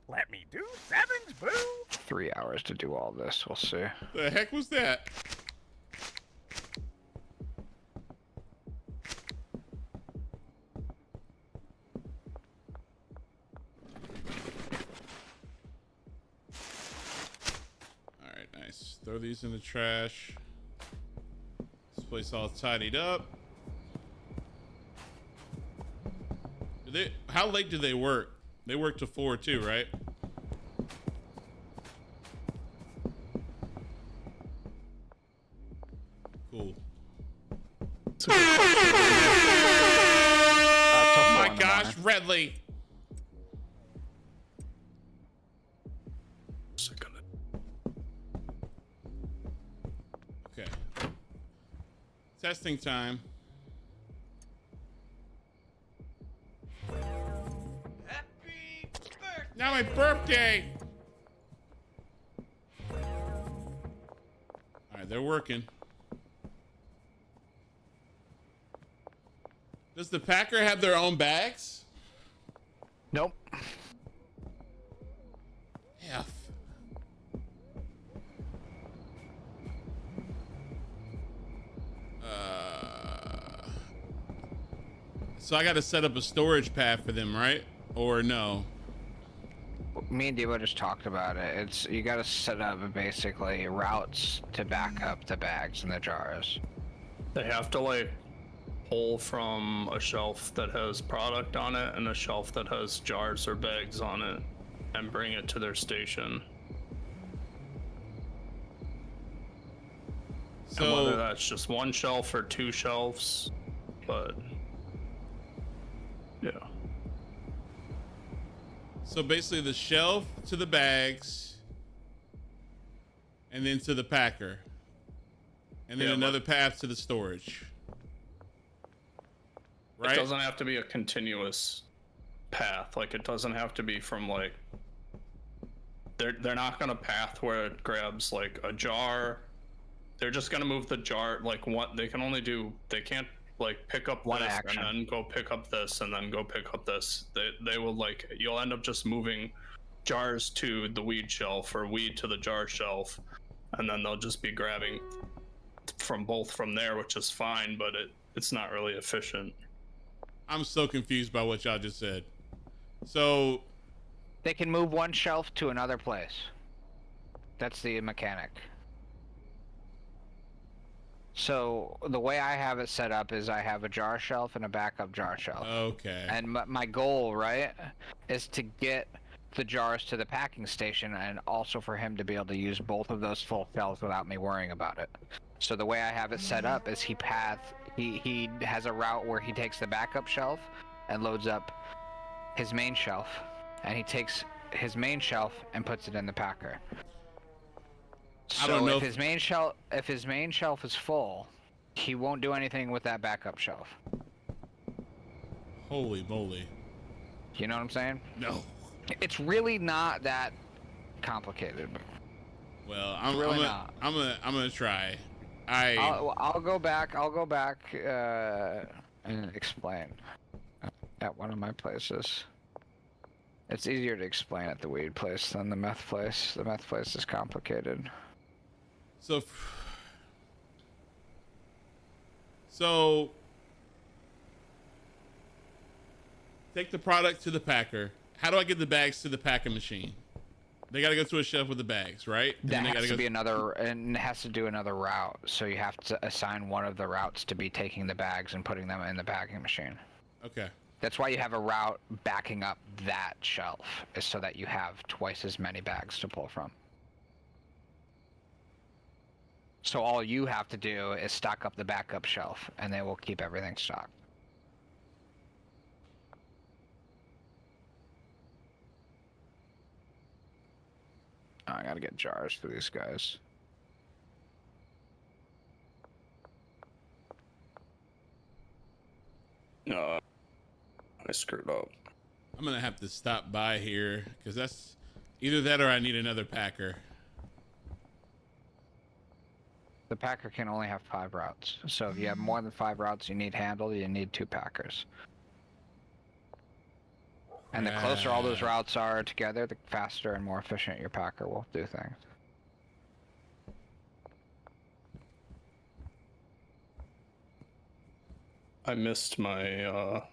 let me do sevens, boo. 3 hours to do all this. We'll see. The heck was that? All right, nice. Throw these in the trash. This place all tidied up. How late do they work? They work till 4 too, right? Cool. Till Oh 4 my in the gosh, morning. Redley. Okay. Testing time. Happy birthday. Now my birthday. All right, they're working. Does the Packer have their own bags? Nope. F. So I got to set up a storage pad for them, right? Or no? Me and Devo just talked about it. It's you got to set up basically routes to back up the bags and the jars. They have to like pull from a shelf that has product on it and a shelf that has jars or bags on it and bring it to their station. And whether So that's just one shelf or 2 shelves, but yeah. so basically the shelf to the bags and then to the Packer. And then Yeah, another path to the storage. It Right? doesn't have to be a continuous path. Like it doesn't have to be from like they're not gonna path where it grabs like a jar. They're just gonna move the jar like what they can only do. They can't like pick up One this action. and then go pick up this and then go pick up this. They will like you'll end up just moving jars to the weed shelf or weed to the jar shelf, and then they'll just be grabbing from both from there, which is fine, but it's not really efficient. I'm so confused by what y'all just said. So They can move one shelf to another place. That's the mechanic. So the way I have it set up is I have a jar shelf and a backup jar shelf. okay. And my goal, right, is to get the jars to the packing station and also for him to be able to use both of those full shelves without me worrying about it. So the way I have it set up is he has a route where he takes the backup shelf and loads up his main shelf, and he takes his main shelf and puts it in the packer. I don't know if his main shelf is full, he won't do anything with that backup shelf. Holy moly. You know what I'm saying? No. It's really not that complicated. Well, I'm Really gonna, not. I'm gonna try. I'll go back and explain at one of my places. It's easier to explain at the weed place than the meth place. The meth place is complicated. So take the product to the packer. How do I get the bags to the packing machine? They got to go to a shelf with the bags, right? And then That they has gotta to be another, and it has to do another route. So you have to assign one of the routes to be taking the bags and putting them in the bagging machine. Okay. That's why you have a route backing up that shelf, is so that you have twice as many bags to pull from. So all you have to do is stock up the backup shelf, and they will keep everything stocked. Oh, I gotta get jars for these guys. I screwed up. I'm gonna have to stop by here because that's either that or I need another packer. The packer can only have 5 routes. So if you have more than 5 routes you need handled, you need 2 packers. And the closer all those routes are together, the faster and more efficient your packer will do things. I missed my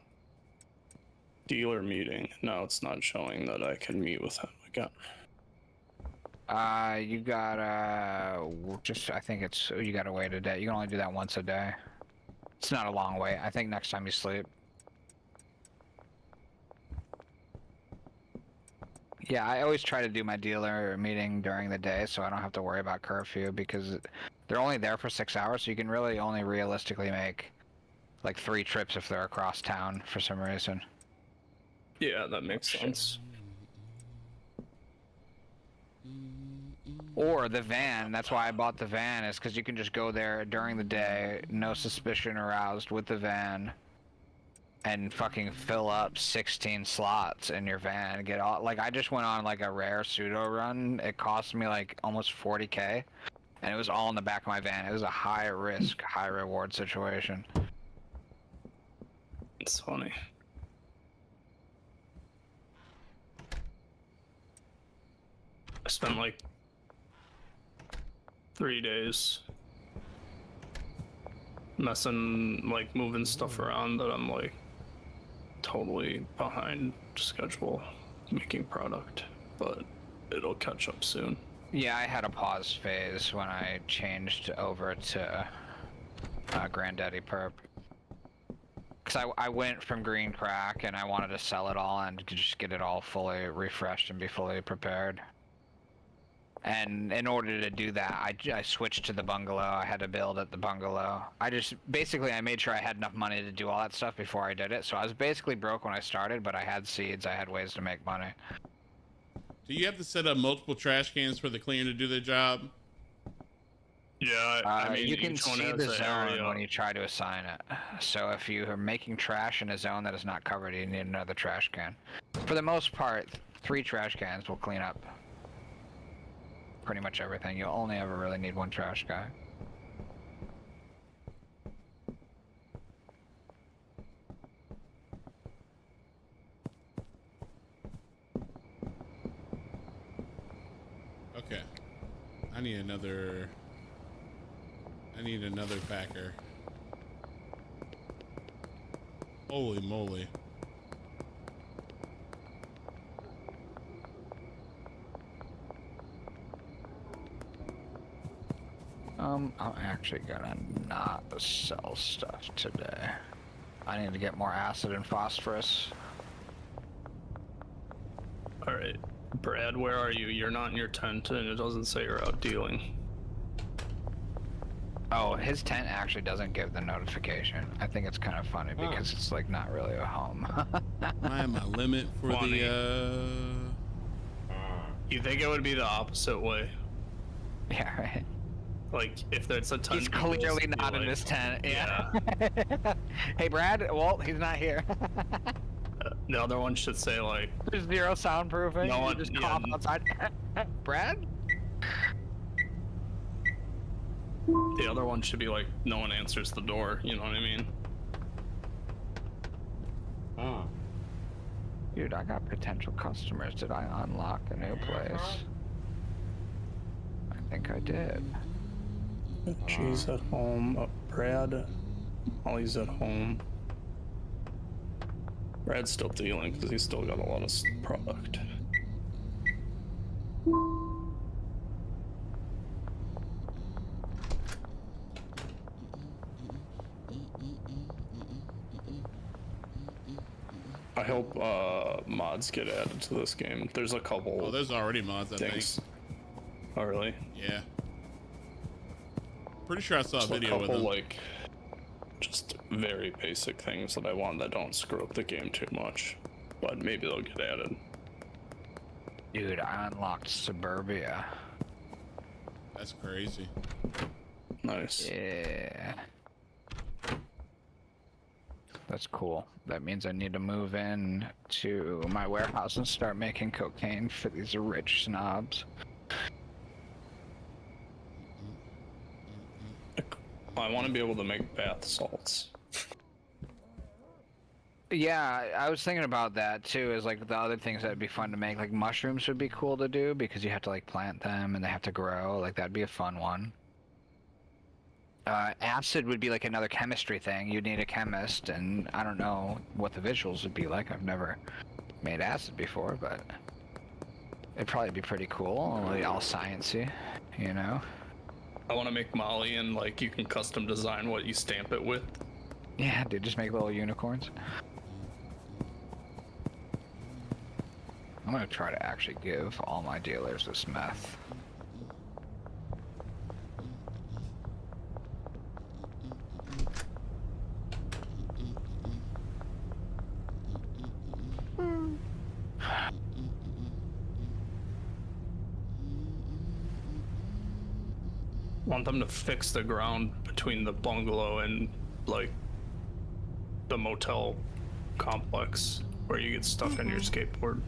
dealer meeting. Now it's not showing that I can meet with him again. You gotta I think it's, you gotta wait a day. You can only do that once a day. It's not a long wait. I think next time you sleep. Yeah, I always try to do my dealer meeting during the day so I don't have to worry about curfew, because they're only there for 6 hours, so you can really only realistically make like 3 trips if they're across town for some reason. Yeah, that makes sense. Or the van, that's why I bought the van, is because you can just go there during the day, no suspicion aroused, with the van, and fucking fill up 16 slots in your van and get all, like, I just went on like a rare pseudo run. It cost me like almost 40k, and it was all in the back of my van. It was a high risk, high reward situation. It's funny. I spent like 3 days messing, like moving stuff around that I'm like totally behind schedule making product, but it'll catch up soon. Yeah, I had a pause phase when I changed over to Granddaddy Perp. Because I went from Green Crack and I wanted to sell it all and just get it all fully refreshed and be fully prepared. And in order to do that, I switched to the bungalow. I had to build at the bungalow. I made sure I had enough money to do all that stuff before I did it. So I was basically broke when I started, but I had seeds. I had ways to make money. Do you have to set up multiple trash cans for the cleaner to do their job? Yeah, I mean, you can each one see has the an zone area. when you try to assign it. So if you are making trash in a zone that is not covered, you need another trash can. For the most part, 3 trash cans will clean up pretty much everything. You'll only ever really need 1 trash guy. Okay. I need another packer. Holy moly. I'm actually gonna not sell stuff today. I need to get more acid and phosphorus. All right, Brad, where are you? You're not in your tent, and it doesn't say you're out dealing. Oh, his tent actually doesn't give the notification. I think it's kind of funny because it's like not really a home. I am my limit for Funny. the You think it would be the opposite way? Yeah, right. Like, if there's a tent. He's people clearly be not in like, this tent. Yeah. Hey, Brad. Well, he's not here. The other one should say, like, There's 0 soundproofing. No You one- just yeah, cough outside. Brad? the other one should be like, no one answers the door, you know what I mean? Dude, I got potential customers. Did I unlock a new place? I think I did. She's at home. Brad, Ollie's at home. Brad's still dealing because he's still got a lot of product. I hope mods get added to this game. There's a couple. Oh, there's already mods, I things. think. Oh, really? Yeah. Pretty sure I saw a There's video a with couple, them. like, just very basic things that I want that don't screw up the game too much. But maybe they'll get added. Dude, I unlocked Suburbia. That's crazy. Nice. Yeah. That's cool. That means I need to move in to my warehouse and start making cocaine for these rich snobs. I want to be able to make bath salts. Yeah, I was thinking about that too, is like the other things that'd be fun to make. Like mushrooms would be cool to do because you have to like plant them and they have to grow. Like that'd be a fun one. Acid would be like another chemistry thing. You'd need a chemist, and I don't know what the visuals would be like. I've never made acid before, but it'd probably be pretty cool. Like all sciencey, you know? I want to make Molly, and like you can custom design what you stamp it with. Yeah, dude, just make little unicorns. I'm gonna try to actually give all my dealers this meth. Want them to fix the ground between the bungalow and like the motel complex where you get stuck on your skateboard.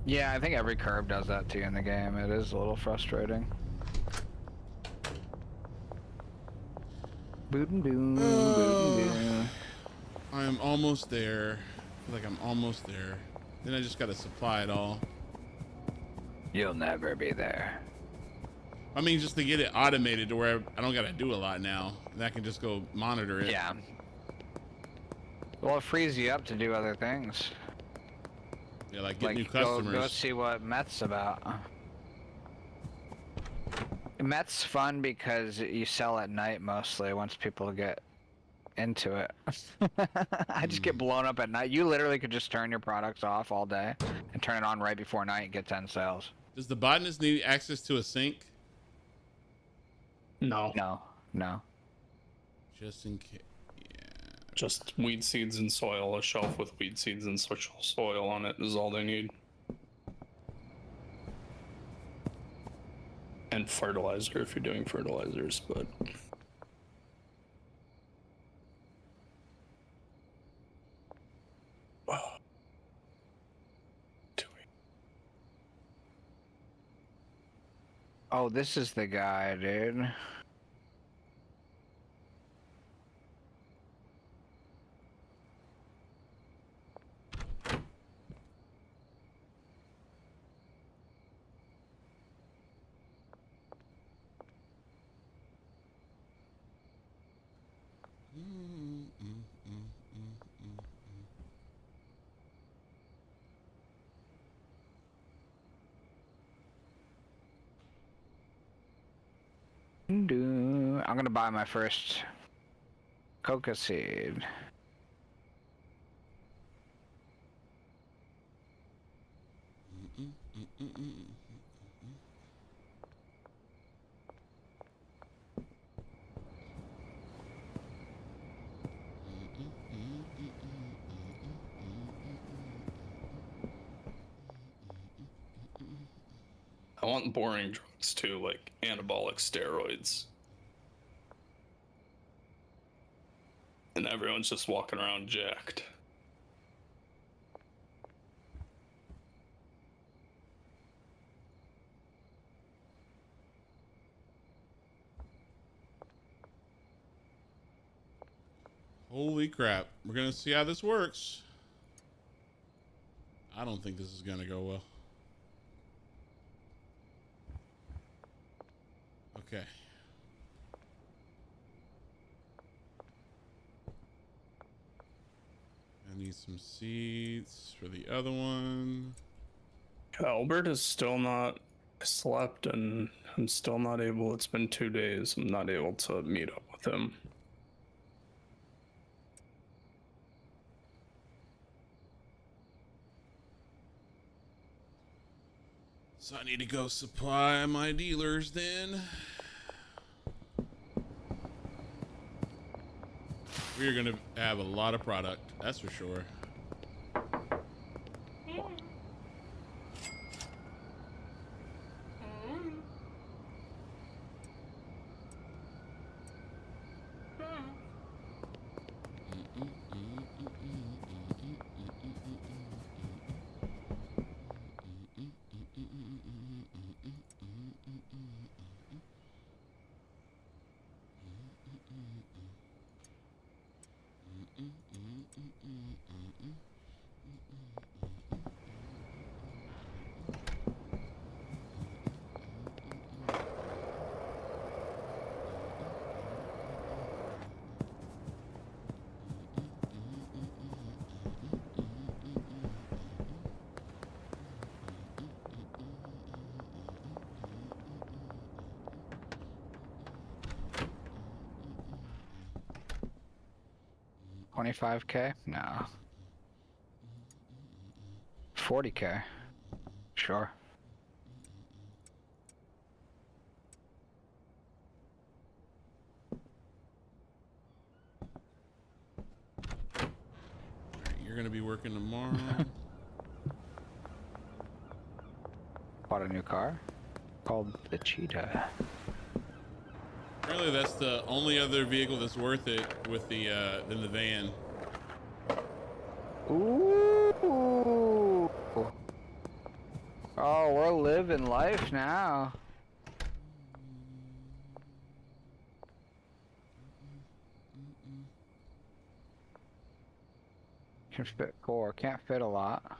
Yeah, I think every curb does that to you in the game. It is a little frustrating. Bootin' boom, bootin' boom. I am almost there. I feel like I'm almost there. Then I just gotta supply it all. You'll never be there. I mean, just to get it automated to where I don't gotta do a lot now. And I can just go monitor it. Yeah. Well, it frees you up to do other things. Yeah, like get new Go customers. see what meth's about. Meth's fun because you sell at night mostly once people get into it. I just get blown up at night. You literally could just turn your products off all day and turn it on right before night and get 10 sales. Does the botanist need access to a sink? No. No. Just in case. Just weed seeds and soil. A shelf with weed seeds and soil on it is all they need. And fertilizer if you're doing fertilizers, but Oh, this is the guy, dude. I'm gonna buy my first coca seed. I want boring drugs too, like anabolic steroids. And everyone's just walking around jacked. Holy crap. We're gonna see how this works. I don't think this is gonna go well. Okay. I need some seeds for the other one. Albert is still not slept, and I'm still not able. It's been 2 days. I'm not able to meet up with him. So I need to go supply my dealers then. We're gonna have a lot of product, that's for sure. $25K? No. 40K? Sure. You're gonna be working tomorrow. Bought a new car called the Cheetah. Apparently that's the only other vehicle that's worth it with the than the van. Ooh. Oh, we're living life now. Can fit 4, can't fit a lot.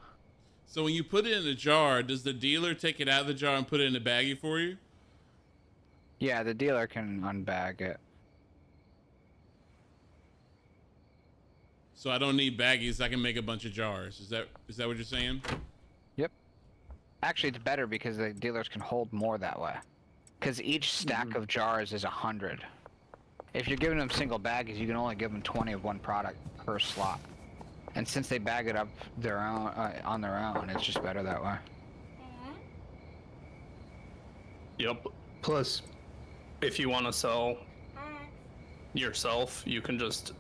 So when you put it in a jar, does the dealer take it out of the jar and put it in a baggie for you? Yeah, the dealer can unbag it. So I don't need baggies, I can make a bunch of jars. Is that what you're saying? Yep. Actually, it's better because the dealers can hold more that way. Because each stack of jars is 100. If you're giving them single baggies, you can only give them 20 of one product per slot. And since they bag it up their own on their own, it's just better that way. Yep. Plus, if you want to sell yourself, you can just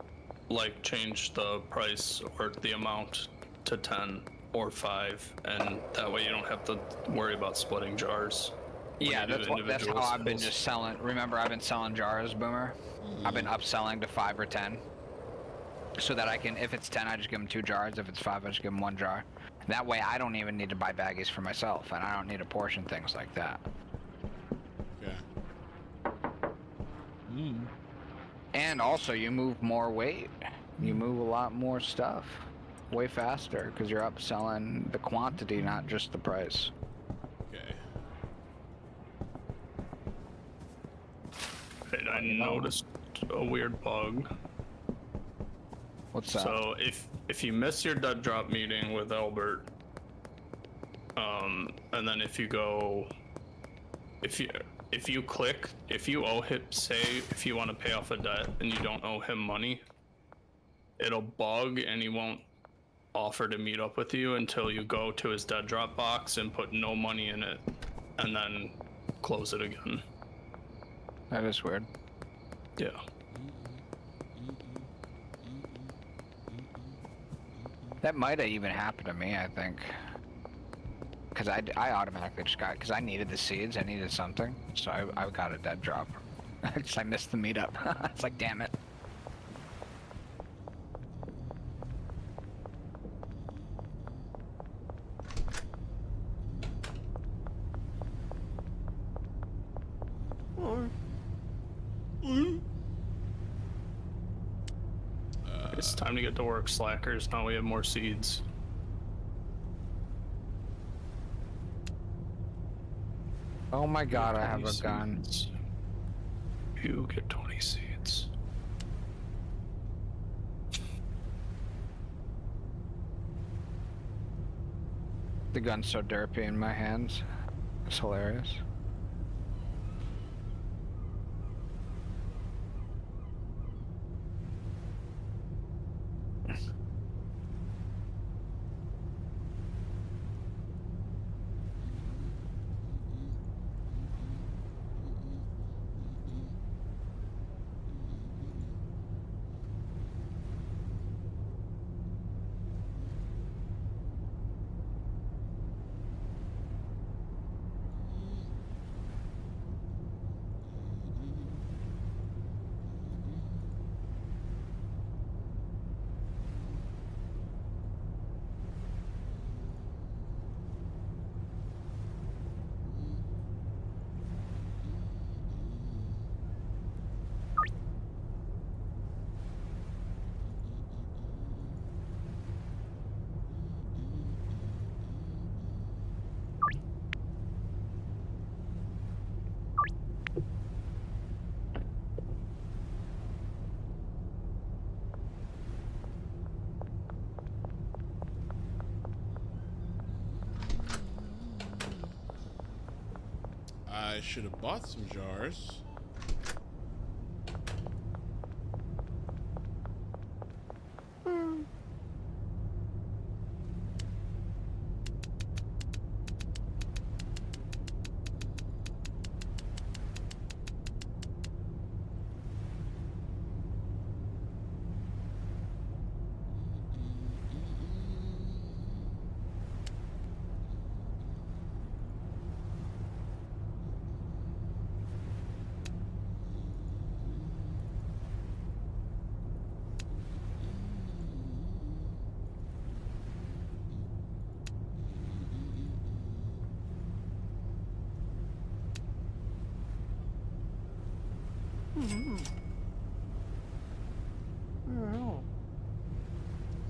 like change the price or the amount to 10 or 5, and that way you don't have to worry about splitting jars. Yeah, that's how I've been just selling. Remember, I've been selling jars, Boomer. I've been upselling to 5 or 10, so that I can, if it's 10, I just give them 2 jars. If it's 5, I just give them 1 jar. That way, I don't even need to buy baggies for myself, and I don't need to portion things like that. Yeah. And also, you move more weight. You move a lot more stuff, way faster, because you're upselling the quantity, not just the price. Okay. And I noticed a weird bug. What's that? So if you miss your dead drop meeting with Albert, and then if you owe him, say if you want to pay off a debt and you don't owe him money, it'll bug and he won't offer to meet up with you until you go to his dead drop box and put no money in it, and then close it again. That is weird. Yeah. That might have even happened to me, I think. Because I automatically just got, because I needed the seeds, I needed something, so I got a dead drop. I missed the meetup. It's like, damn it. It's time to get to work, slackers. Now we have more seeds. Oh my god, I have 20 a gun. seeds. You get 20 seeds. The gun's so derpy in my hands. It's hilarious. I should have bought some jars.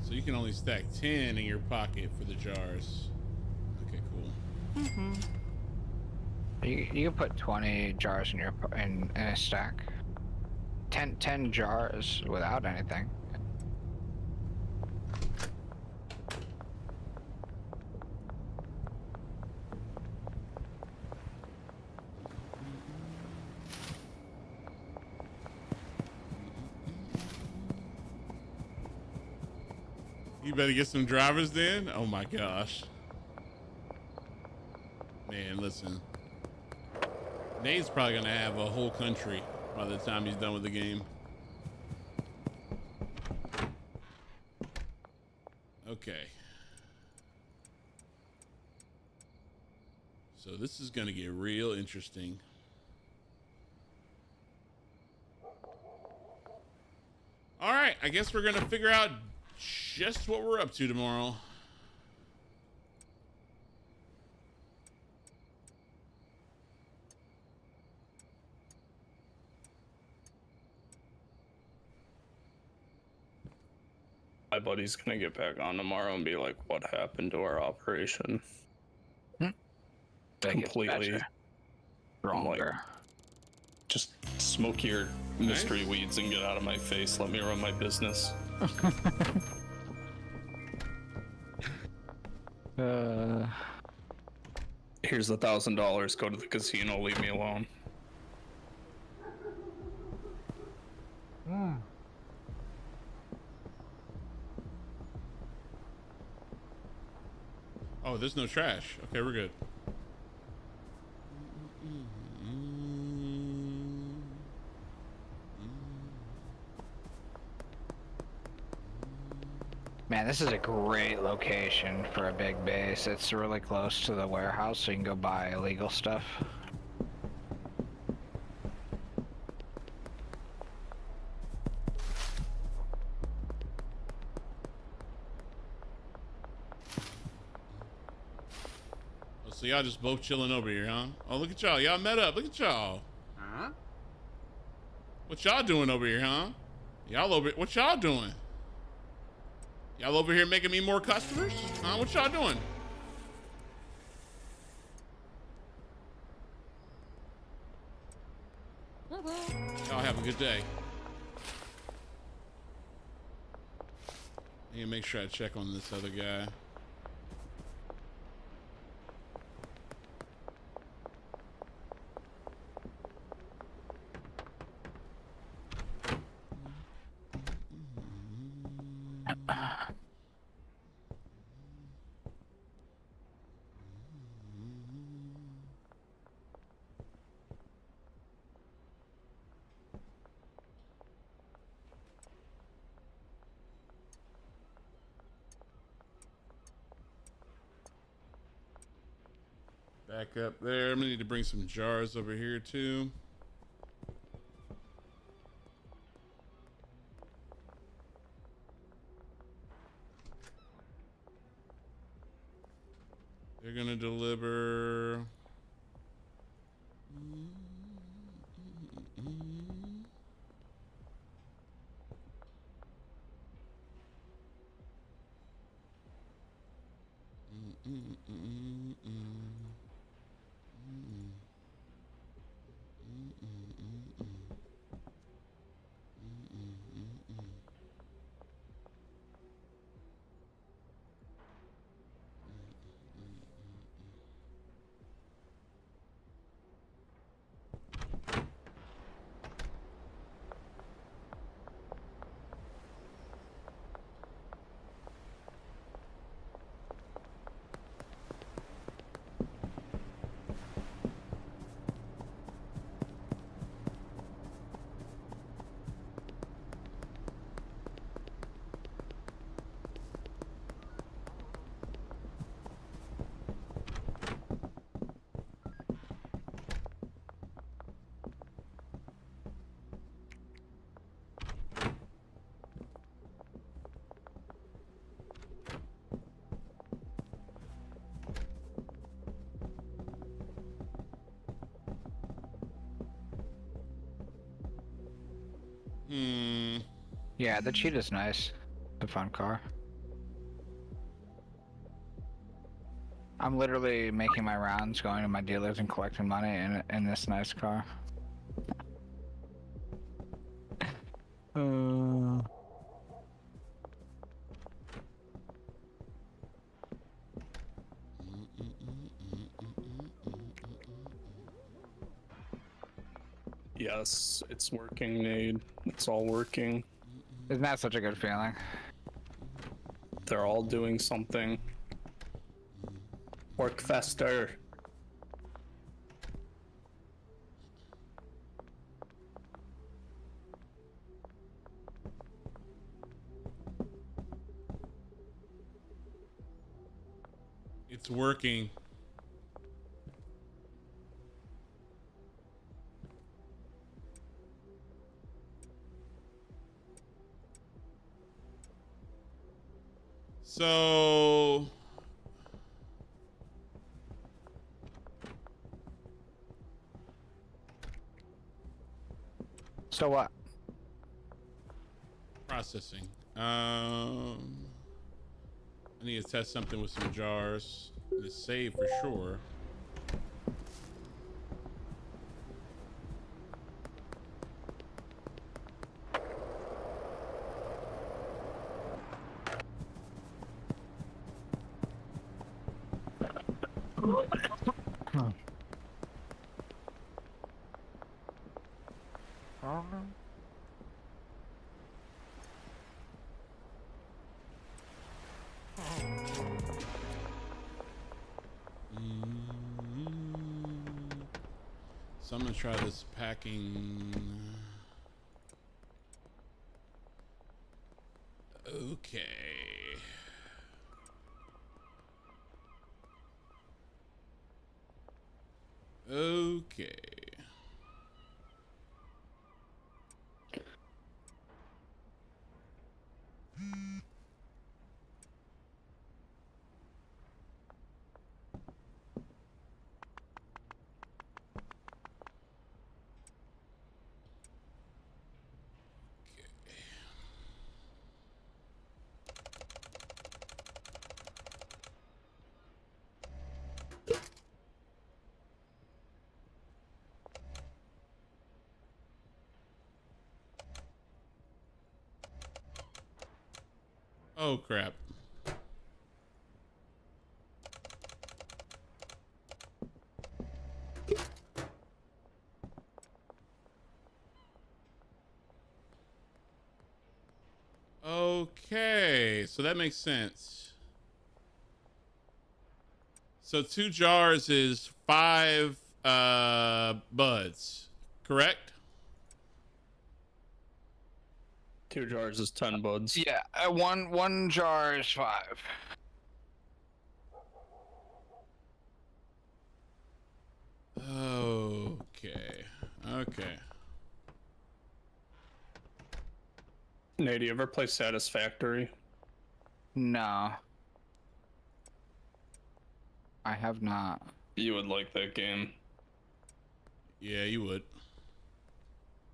So you can only stack 10 in your pocket for the jars. Okay, cool. You can put 20 jars in your in a stack. 10 jars without anything. You better get some drivers then. Oh my gosh. Man, listen. Nate's probably gonna have a whole country by the time he's done with the game. Okay. So this is gonna get real interesting. All right, I guess we're gonna figure out just what we're up to tomorrow. My buddy's gonna get back on tomorrow and be like, "What happened to our operation?" Completely. I'm like, Stronger. just smoke your mystery weeds and get out of my face. Let me run my business. Here's $1,000. Go to the casino. Leave me alone. Oh, there's no trash. Okay, we're good. Man, this is a great location for a big base. It's really close to the warehouse, so you can go buy illegal stuff. Oh, so y'all just both chilling over here, huh? Oh, look at y'all. Y'all met up. Look at y'all. Huh? What y'all doing over here, huh? Y'all over. What y'all doing? Y'all over here making me more customers? Huh? What y'all doing? Y'all have a good day. I need to make sure I check on this other guy. Back up there. I'm gonna need to bring some jars over here too. They're gonna deliver. Hmm. Yeah, the Cheetah's nice. It's a fun car. I'm literally making my rounds, going to my dealers and collecting money in this nice car. Yes, it's working, Nade. It's all working. Isn't that such a good feeling? They're all doing something. Work faster. It's working. So So what? processing. I need to test something with some jars. The save for sure. So I'm gonna try this packing. Okay. Okay. Oh crap. Okay, so that makes sense. So 2 jars is 5 buds, correct? 2 jars is 10 buds. Yeah, one jar is 5. Okay. Okay. Nate, you ever play Satisfactory? No. I have not. You would like that game. Yeah, you would.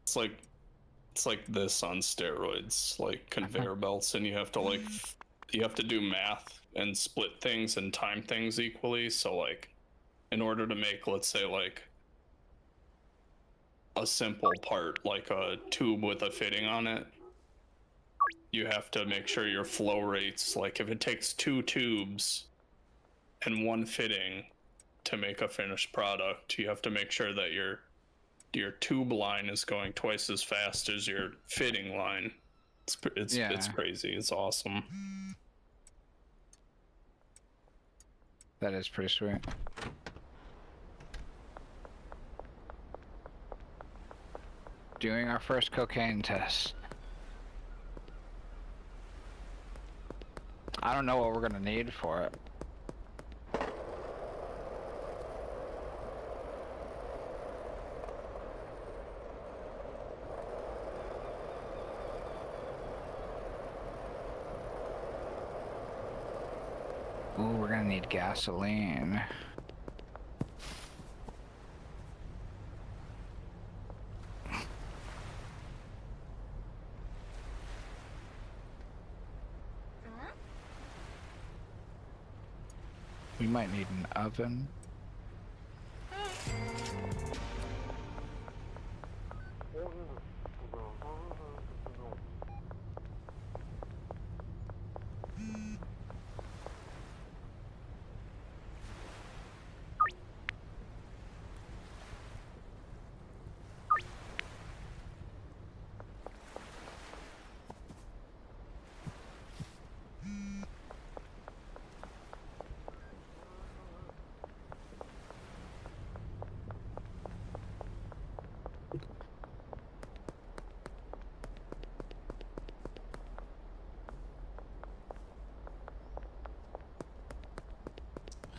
It's like this on steroids, like conveyor belts, and you have to you have to do math and split things and time things equally. So like, in order to make, let's say, like a simple part, like a tube with a fitting on it, you have to make sure your flow rates, like if it takes 2 tubes and 1 fitting to make a finished product, you have to make sure that your tube line is going twice as fast as your fitting line. It's crazy. It's awesome. That is pretty sweet. Doing our first cocaine test. I don't know what we're gonna need for it. Ooh, we're gonna need gasoline. We might need an oven.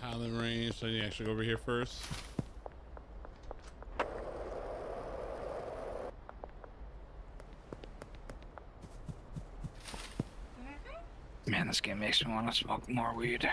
Highland Range. So I need to actually go over here first. Man, this game makes me want to smoke more weed.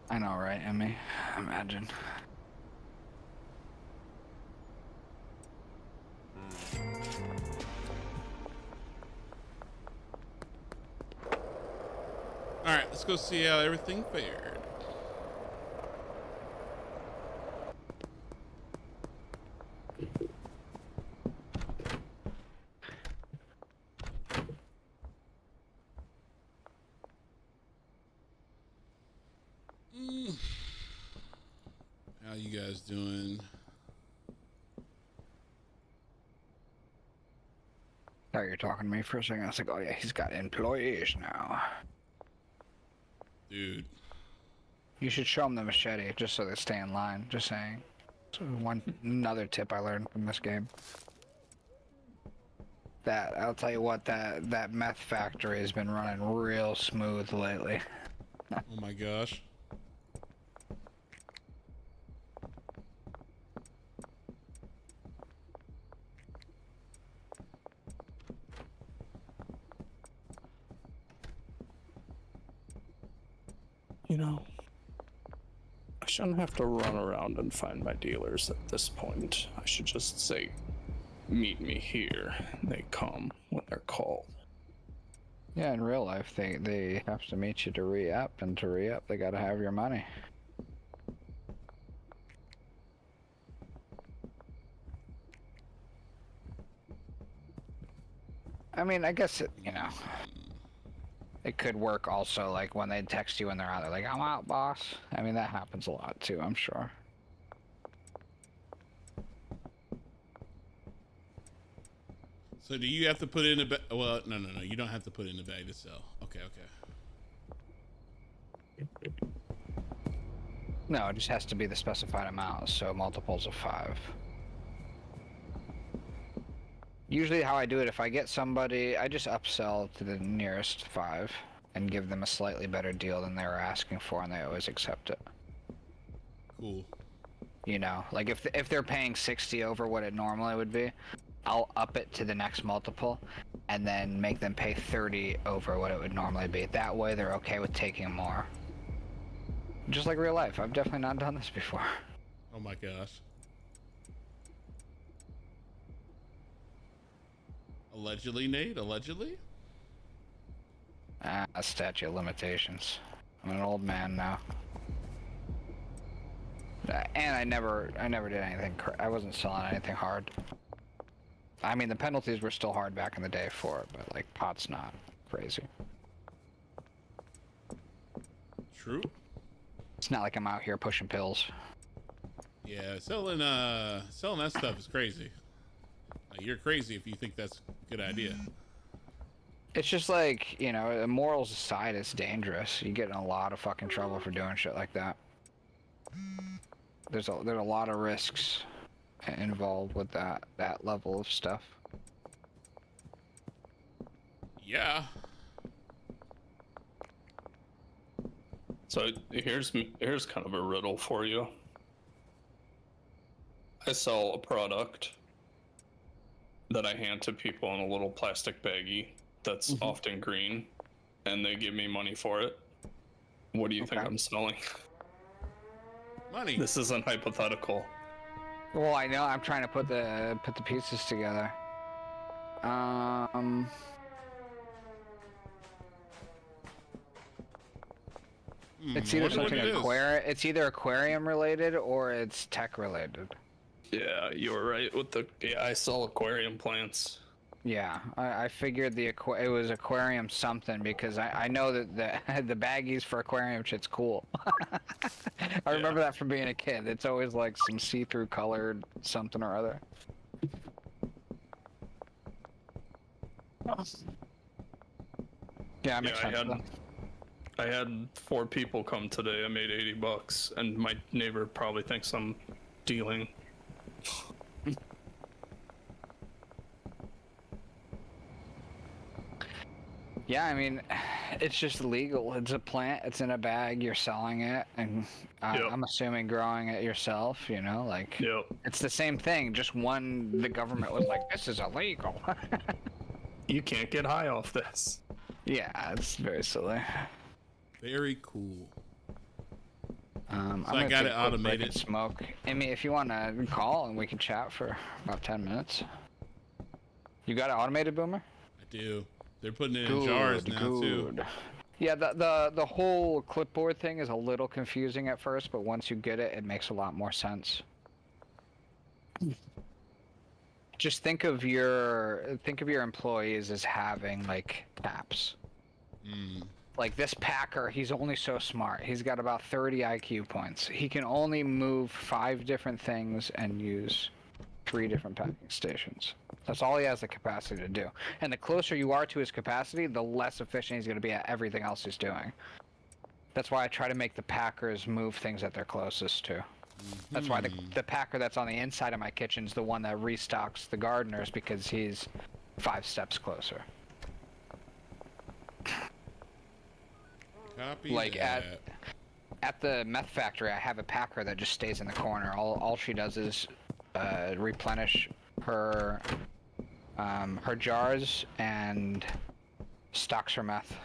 I know, right, Emmy? Imagine. All right, let's go see how everything fared. How you guys doing? Thought you were talking to me for a second. I was like, oh yeah, he's got employees now. Dude. You should show them the machete just so they stay in line. Just saying. So another tip I learned from this game. That I'll tell you what, that meth factory has been running real smooth lately. Oh my gosh. You know, I shouldn't have to run around and find my dealers at this point. I should just say, meet me here. They come when they're called. Yeah, in real life, they have to meet you to re-up, and to re-up, they gotta have your money. I mean, I guess it, you know, it could work also, like when they text you when they're out, they're like, I'm out, boss. I mean, that happens a lot too, I'm sure. So do you have to put it in a bag? Well, no, you don't have to put it in the bag to sell. Okay. No, it just has to be the specified amount, so multiples of 5. Usually how I do it, if I get somebody, I just upsell to the nearest 5 and give them a slightly better deal than they were asking for, and they always accept it. Cool. You know, like if they're paying 60 over what it normally would be, I'll up it to the next multiple and then make them pay 30 over what it would normally be. That way they're okay with taking more. Just like real life. I've definitely not done this before. Oh my gosh. Allegedly, Nate? Allegedly? Statute of limitations. I'm an old man now. And I never did anything. I wasn't selling anything hard. I mean, the penalties were still hard back in the day for it, but like pot's not crazy. True. It's not like I'm out here pushing pills. Yeah, selling that stuff is crazy. Like, you're crazy if you think that's a good idea. It's just like, you know, morals aside, it's dangerous. You get in a lot of fucking trouble for doing shit like that. There's a lot of risks involved with that level of stuff. Yeah. So here's kind of a riddle for you. I sell a product that I hand to people in a little plastic baggie that's often green, and they give me money for it. What do you think I'm selling? Money. This isn't hypothetical. Well, I know. I'm trying to put the pieces together. It's either something it's either aquarium related or it's tech related. Yeah, you were right with the. Yeah, I sell aquarium plants. Yeah, I figured it was aquarium something because I know that the baggies for aquarium shit's cool. I remember that from being a kid. It's always like some see-through colored something or other. Yeah, makes sense. I had 4 people come today. I made $80, and my neighbor probably thinks I'm dealing. Yeah, I mean, it's just legal. It's a plant. It's in a bag. You're selling it, and I'm assuming growing it yourself. You know, like it's the same thing. Just the government was like, "This is illegal." You can't get high off this. Yeah, it's very silly. Very cool. So I got it automated. Smoke. Amy, if you want to call and we can chat for about 10 minutes. You got it automated, Boomer? I do. They're putting it in jars now too. Yeah, the whole clipboard thing is a little confusing at first, but once you get it, it makes a lot more sense. Just think of your employees as having like caps. Like this packer, he's only so smart. He's got about 30 IQ points. He can only move 5 different things and use 3 different packing stations. That's all he has the capacity to do. And the closer you are to his capacity, the less efficient he's going to be at everything else he's doing. That's why I try to make the packers move things that they're closest to. That's why the packer that's on the inside of my kitchen is the one that restocks the gardeners, because he's 5 steps closer. Copy like that. at the meth factory, I have a packer that just stays in the corner. All she does is replenish her jars and stocks her meth.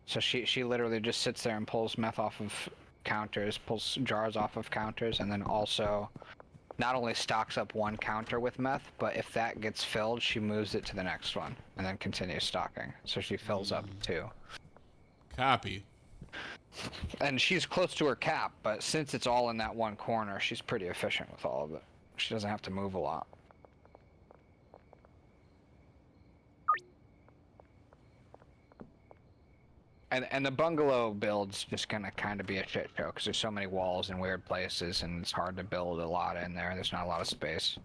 So she literally just sits there and pulls meth off of counters, pulls jars off of counters, and then also not only stocks up one counter with meth, but if that gets filled, she moves it to the next one and then continues stocking. So she fills up 2. Copy. And she's close to her cap, but since it's all in that one corner, she's pretty efficient with all of it. She doesn't have to move a lot. And the bungalow build's just gonna kind of be a shit show because there's so many walls in weird places, and it's hard to build a lot in there. There's not a lot of space.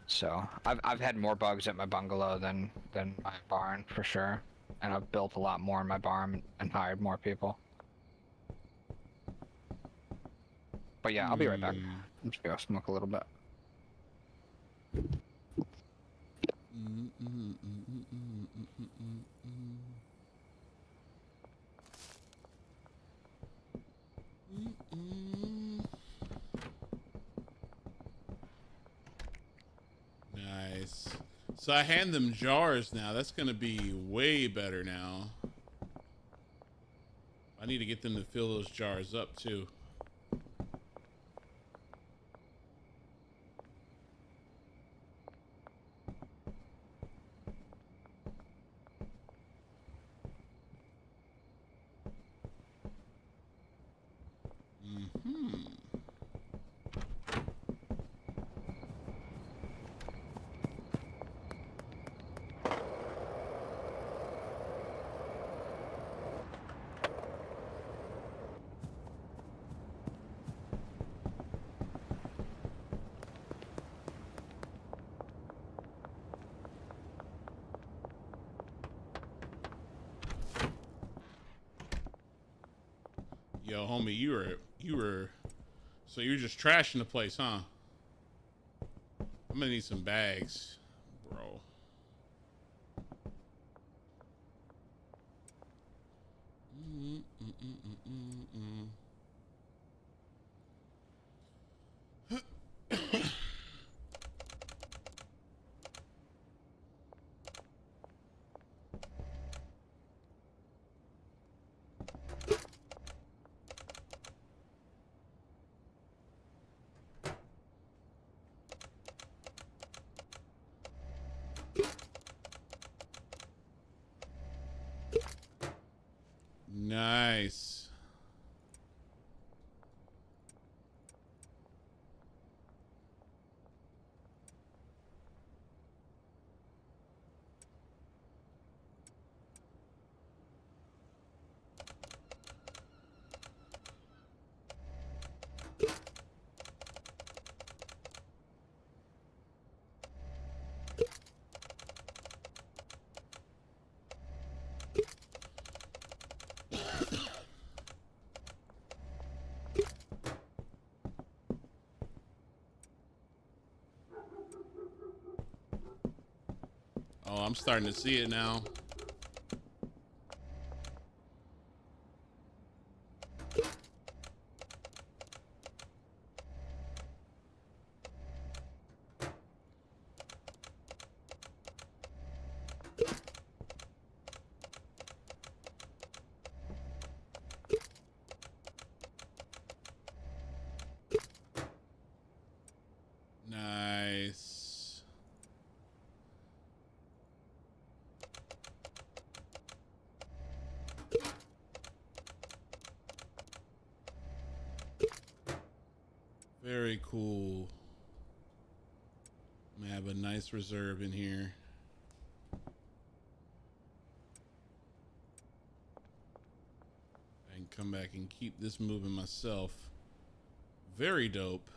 So I've had more bugs at my bungalow than my barn for sure, and I've built a lot more in my barn and hired more people. But yeah, I'll be right back. I'm just gonna smoke a little bit. Nice. So I hand them jars now. That's gonna be way better now. I need to get them to fill those jars up too. Yo, homie, you were, so you're just trashing the place, huh? I'm gonna need some bags, bro. Nice. Oh, I'm starting to see it now. Nice. Very cool. I'm gonna have a nice reserve in here. I can come back and keep this moving myself. Very dope.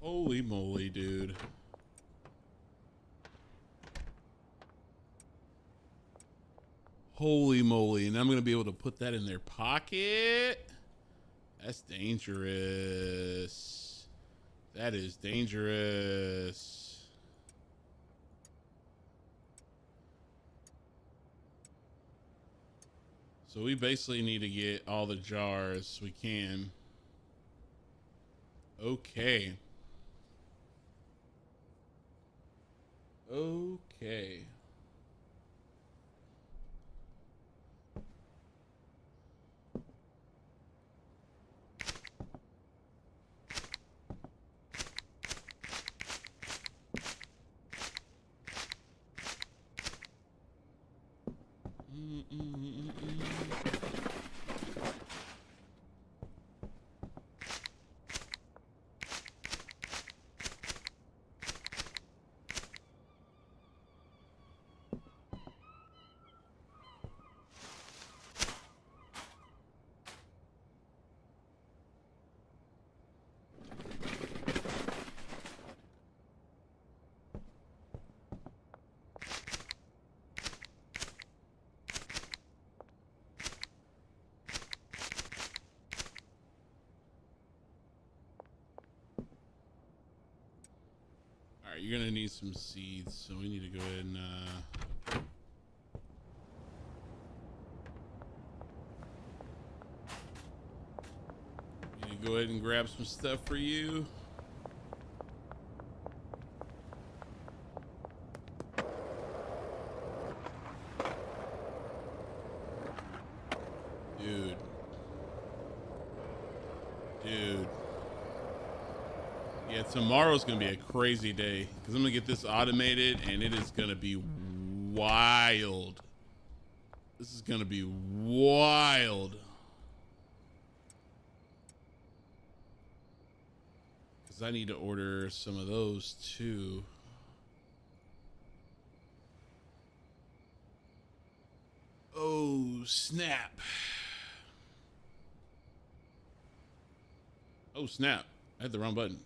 Holy moly, dude. Holy moly. And I'm going to be able to put that in their pocket? That's dangerous. That is dangerous. So we basically need to get all the jars we can. Okay. Okay. Alright, you're gonna need some seeds, so we need to go ahead and go ahead and grab some stuff for you. Dude. Dude. Yeah, tomorrow's gonna be a crazy day because I'm gonna get this automated and it is gonna be wild. This is gonna be wild. Because I need to order some of those too. snap. Oh, snap. I hit the wrong button.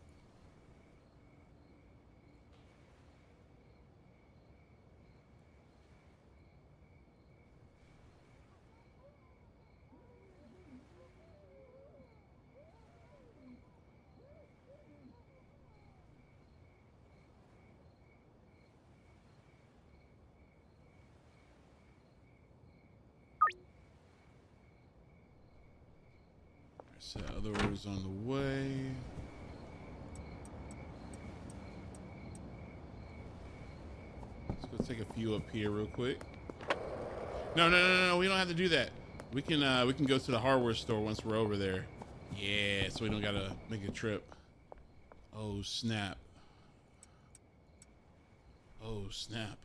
So other orders on the way. Let's go take a few up here real quick. No. We don't have to do that. We can go to the hardware store once we're over there. Yeah, so we don't gotta make a trip. Oh snap. Oh snap.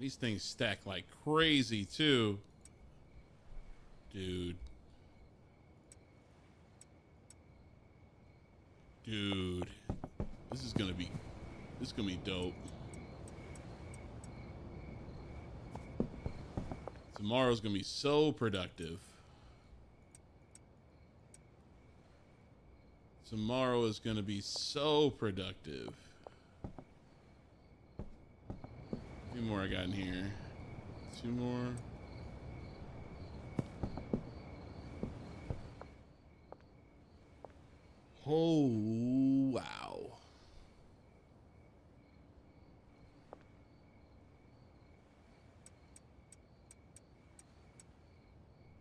These things stack like crazy too. Dude. This is gonna be dope. Tomorrow's gonna be so productive. Tomorrow is gonna be so productive. How many more I got in here? 2 more. Oh, wow.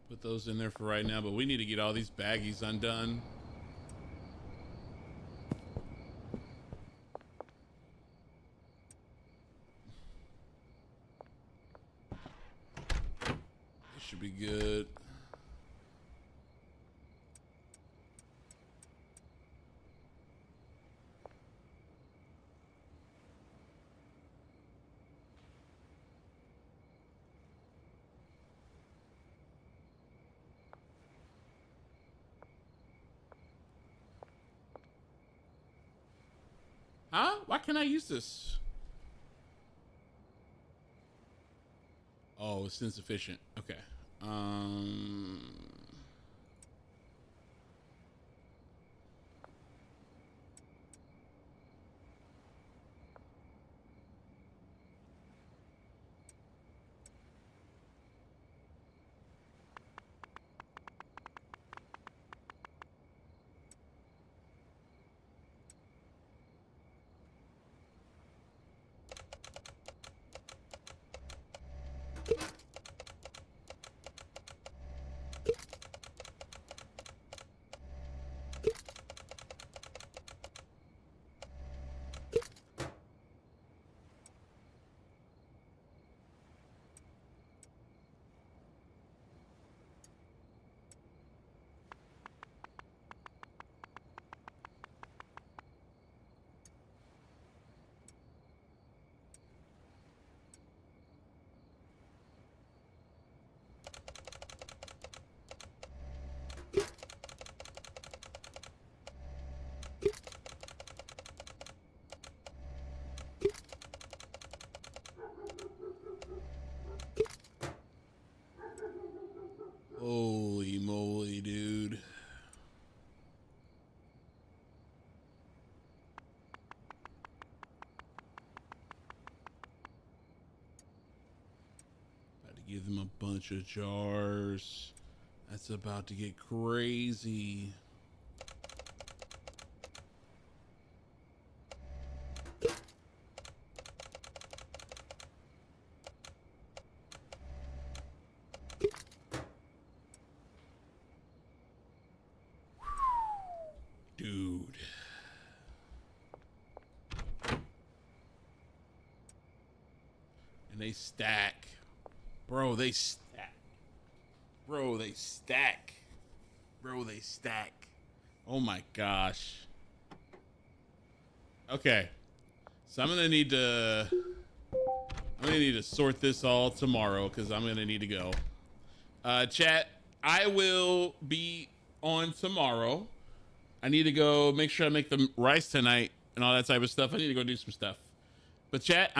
Put those in there for right now, but we need to get all these baggies undone. This should be good. Huh? Why can't I use this? Oh, it's insufficient. Okay. Holy moly, dude. About to give them a bunch of jars. That's about to get crazy. Dude. And they stack. Bro, they stack. Bro, they stack. Bro, they stack. Oh my gosh. Okay. So I'm gonna need to sort this all tomorrow because I'm gonna need to go. Chat, I will be on tomorrow. I need to go make sure I make the rice tonight and all that type of stuff. I need to go do some stuff. But chat,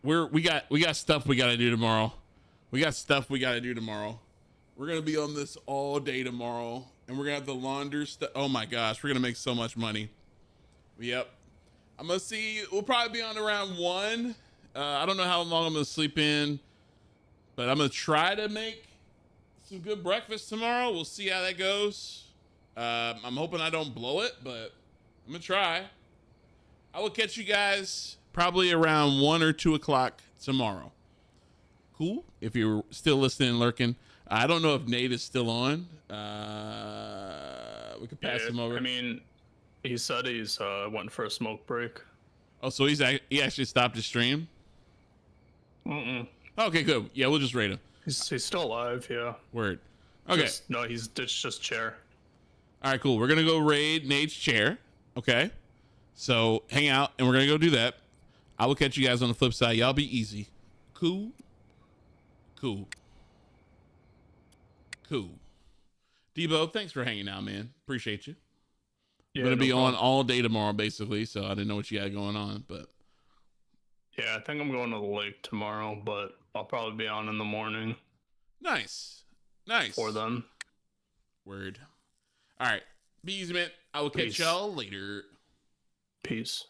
we got stuff we got to do tomorrow. We got stuff we got to do tomorrow. We're gonna be on this all day tomorrow, and we're gonna have the launder stuff. Oh my gosh, we're gonna make so much money. Yep. I'm gonna see. We'll probably be on around 1. I don't know how long I'm gonna sleep in, but I'm gonna try to make some good breakfast tomorrow. We'll see how that goes. I'm hoping I don't blow it, but I'm gonna try. I will catch you guys probably around 1 or 2 o'clock tomorrow. Cool. If you're still listening and lurking, I don't know if Nate is still on. We could pass him over. I mean, he said he's went for a smoke break. Oh, so he actually stopped his stream? Okay, good. Yeah, we'll just raid him. He's still alive, yeah. Word. Okay. No, it's just chair. All right, cool. We're going to go raid Nate's chair. Okay. So hang out, and we're going to go do that. I will catch you guys on the flip side. Y'all be easy. Cool. Cool. Cool. Debo, thanks for hanging out, man. Appreciate you. Yeah, I'm going to be problem. on all day tomorrow, basically, so I didn't know what you had going on, but... Yeah, I think I'm going to the lake tomorrow, but I'll probably be on in the morning. Nice. Nice. For them. Word. All right. Be easy, man. I will catch Peace. y'all later. Peace.